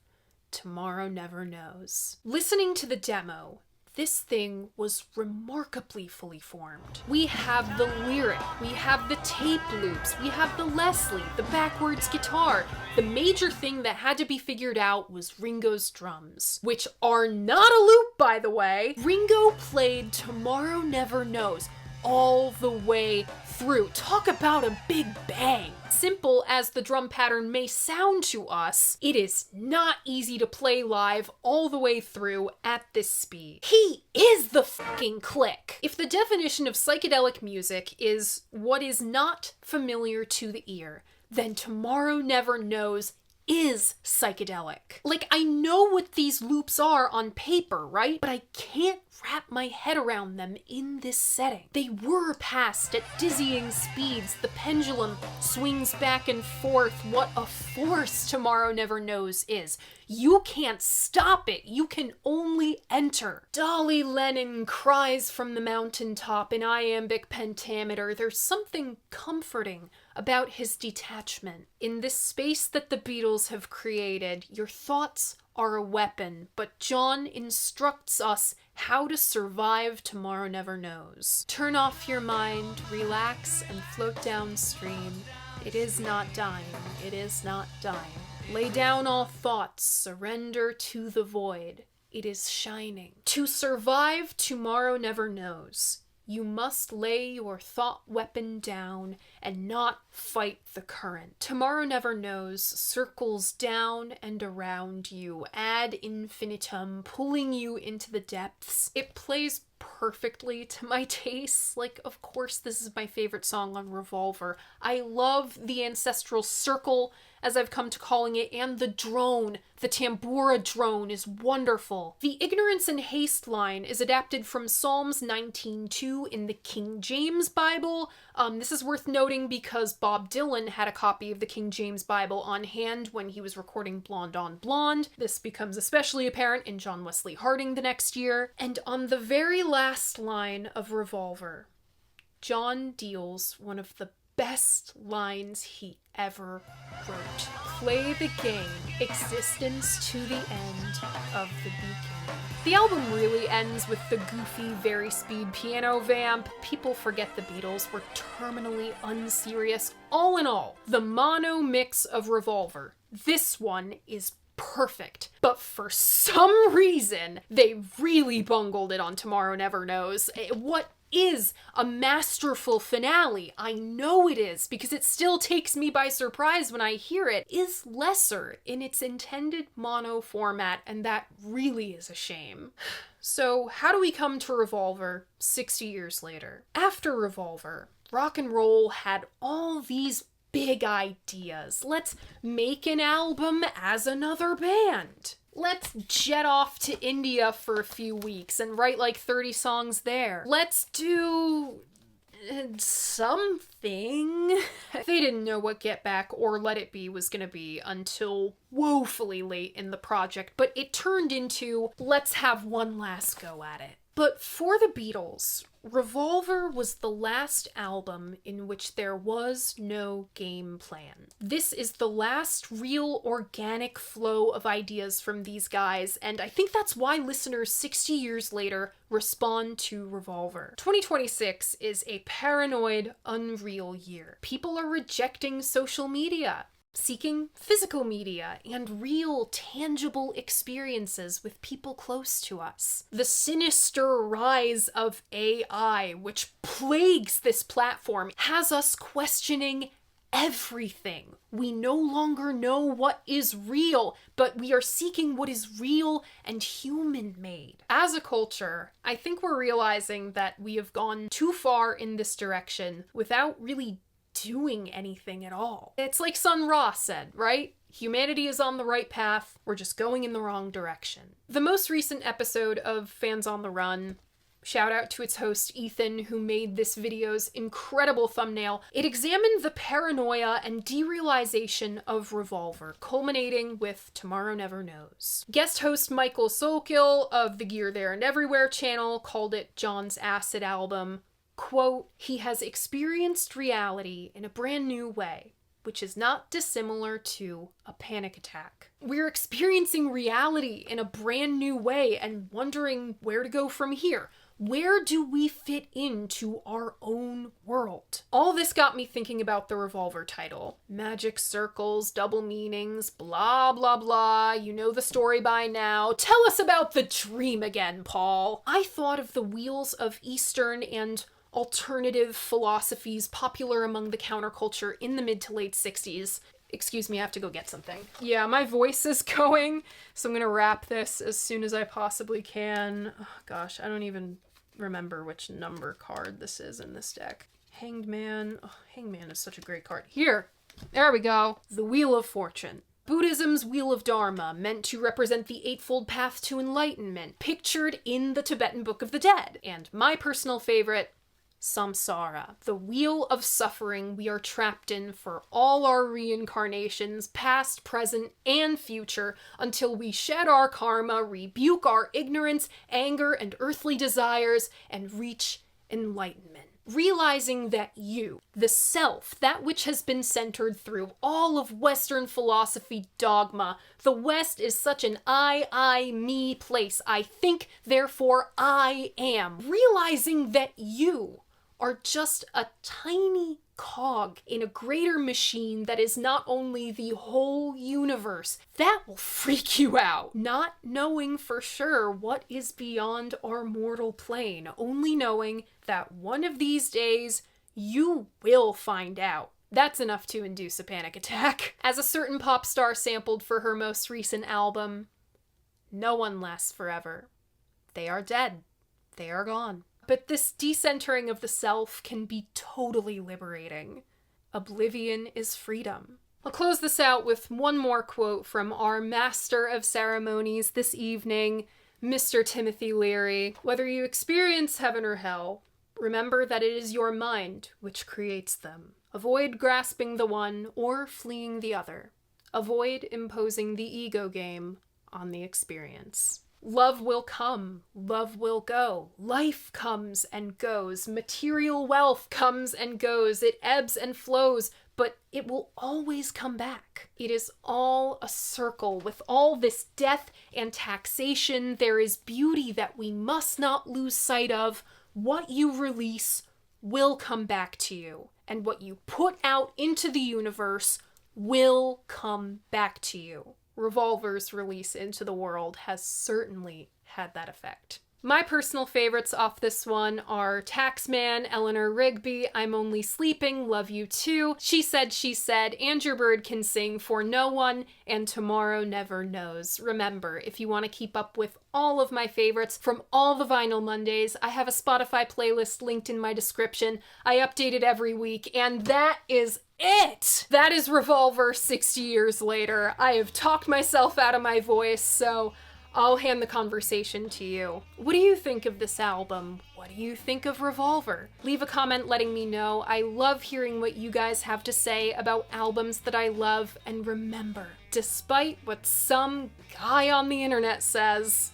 A: Tomorrow Never Knows. Listening to the demo, this thing was remarkably fully formed. We have the lyric, we have the tape loops, we have the Leslie, the backwards guitar. The major thing that had to be figured out was Ringo's drums, which are not a loop, by the way. Ringo played Tomorrow Never Knows all the way through. Talk about a big bang. Simple as the drum pattern may sound to us, it is not easy to play live all the way through at this speed. He is the fucking click. If the definition of psychedelic music is what is not familiar to the ear, then Tomorrow Never Knows is psychedelic. Like, I know what these loops are on paper, right? But I can't wrap my head around them in this setting. They whir past at dizzying speeds. The pendulum swings back and forth. What a force Tomorrow Never Knows is. You can't stop it. You can only enter. Dolly Lennon cries from the mountaintop in iambic pentameter. There's something comforting about his detachment. In this space that the Beatles have created, your thoughts are a weapon, but John instructs us how to survive Tomorrow Never Knows. Turn off your mind, relax, and float downstream. It is not dying. It is not dying. Lay down all thoughts, surrender to the void. It is shining. To survive Tomorrow Never Knows, you must lay your thought weapon down and not fight the current. Tomorrow Never Knows circles down and around you, ad infinitum, pulling you into the depths. It plays perfectly to my tastes. Like, of course, this is my favorite song on Revolver. I love the ancestral circle, as I've come to calling it, and the drone. The tambura drone is wonderful. The ignorance and haste line is adapted from Psalms 19:2 in the King James Bible. This is worth noting because Bob Dylan had a copy of the King James Bible on hand when he was recording Blonde on Blonde. This becomes especially apparent in John Wesley Harding the next year. And on the very last line of Revolver, John deals one of the best lines he ever wrote. Play the game, existence to the end of the beginning. The album really ends with the goofy, very speed piano vamp. People forget the Beatles were terminally unserious. All in all, the mono mix of Revolver, this one is perfect. But for some reason, they really bungled it on Tomorrow Never Knows. What is a masterful finale, I know it is, because it still takes me by surprise when I hear it, is lesser in its intended mono format, and that really is a shame. So how do we come to Revolver 60 years later? After Revolver, rock and roll had all these big ideas. Let's make an album as another band. Let's jet off to India for a few weeks and write like 30 songs there. Let's do something. They didn't know what Get Back or Let It Be was gonna be until woefully late in the project, but it turned into, let's have one last go at it. But for the Beatles, Revolver was the last album in which there was no game plan. This is the last real organic flow of ideas from these guys, and I think that's why listeners 60 years later respond to Revolver. 2026 is a paranoid, unreal year. People are rejecting social media, seeking physical media and real, tangible experiences with people close to us. The sinister rise of AI, which plagues this platform, has us questioning everything. We no longer know what is real, but we are seeking what is real and human-made. As a culture, I think we're realizing that we have gone too far in this direction without really doing anything at all. It's like Sun Ra said, right? Humanity is on the right path, we're just going in the wrong direction. The most recent episode of Fans on the Run, shout out to its host Ethan, who made this video's incredible thumbnail, it examined the paranoia and derealization of Revolver, culminating with Tomorrow Never Knows. Guest host Michael Solkill of the Gear There and Everywhere channel called it John's acid album. Quote, he has experienced reality in a brand new way, which is not dissimilar to a panic attack. We're experiencing reality in a brand new way and wondering where to go from here. Where do we fit into our own world? All this got me thinking about the Revolver title. Magic circles, double meanings, blah, blah, blah. You know the story by now. Tell us about the dream again, Paul. I thought of the wheels of Eastern and alternative philosophies popular among the counterculture in the mid to late 60s. Excuse me, I have to go get something. Yeah, my voice is going, so I'm gonna wrap this as soon as I possibly can. Oh, gosh, I don't even remember which number card this is in this deck. Hanged Man. Oh, Hanged Man is such a great card. Here, there we go. The Wheel of Fortune. Buddhism's Wheel of Dharma, meant to represent the Eightfold Path to Enlightenment, pictured in the Tibetan Book of the Dead. And my personal favorite, Samsara, the wheel of suffering we are trapped in for all our reincarnations, past, present, and future, until we shed our karma, rebuke our ignorance, anger, and earthly desires, and reach enlightenment. Realizing that you, the self, that which has been centered through all of Western philosophy dogma, the West is such an I, me place. I think, therefore I am. Realizing that you are just a tiny cog in a greater machine that is not only the whole universe, that will freak you out. Not knowing for sure what is beyond our mortal plane, only knowing that one of these days you will find out. That's enough to induce a panic attack. As a certain pop star sampled for her most recent album, no one lasts forever. They are dead. They are gone. But this decentering of the self can be totally liberating. Oblivion is freedom. I'll close this out with one more quote from our master of ceremonies this evening, Mr. Timothy Leary. Whether you experience heaven or hell, remember that it is your mind which creates them. Avoid grasping the one or fleeing the other. Avoid imposing the ego game on the experience. Love will come, love will go. Life comes and goes. Material wealth comes and goes. It ebbs and flows, but it will always come back. It is all a circle. With all this death and taxation, there is beauty that we must not lose sight of. What you release will come back to you, and what you put out into the universe will come back to you. Revolver's release into the world has certainly had that effect. My personal favorites off this one are Taxman, Eleanor Rigby, I'm Only Sleeping, Love You Too, She Said, And Your Bird Can Sing, For No One, and Tomorrow Never Knows. Remember, if you want to keep up with all of my favorites from all the Vinyl Mondays, I have a Spotify playlist linked in my description. I update it every week, and that is it! That is Revolver 60 years later. I have talked myself out of my voice, so I'll hand the conversation to you. What do you think of this album? What what do you think of Revolver? Leave a comment letting me know. I love hearing what you guys have to say about albums that I love, and remember, despite what some guy on the internet says,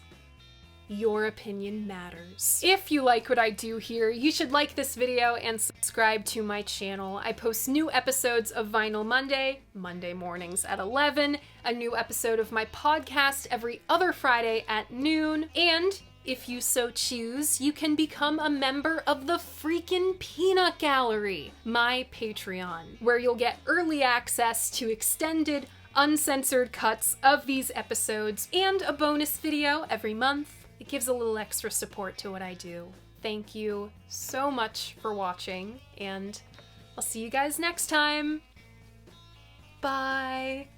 A: your opinion matters. If you like what I do here, you should like this video and subscribe to my channel. I post new episodes of Vinyl Monday mornings at 11, a new episode of my podcast every other Friday at noon, and if you so choose, you can become a member of the freaking Peanut Gallery, my Patreon, where you'll get early access to extended, uncensored cuts of these episodes and a bonus video every month. It gives a little extra support to what I do. Thank you so much for watching, and I'll see you guys next time. Bye.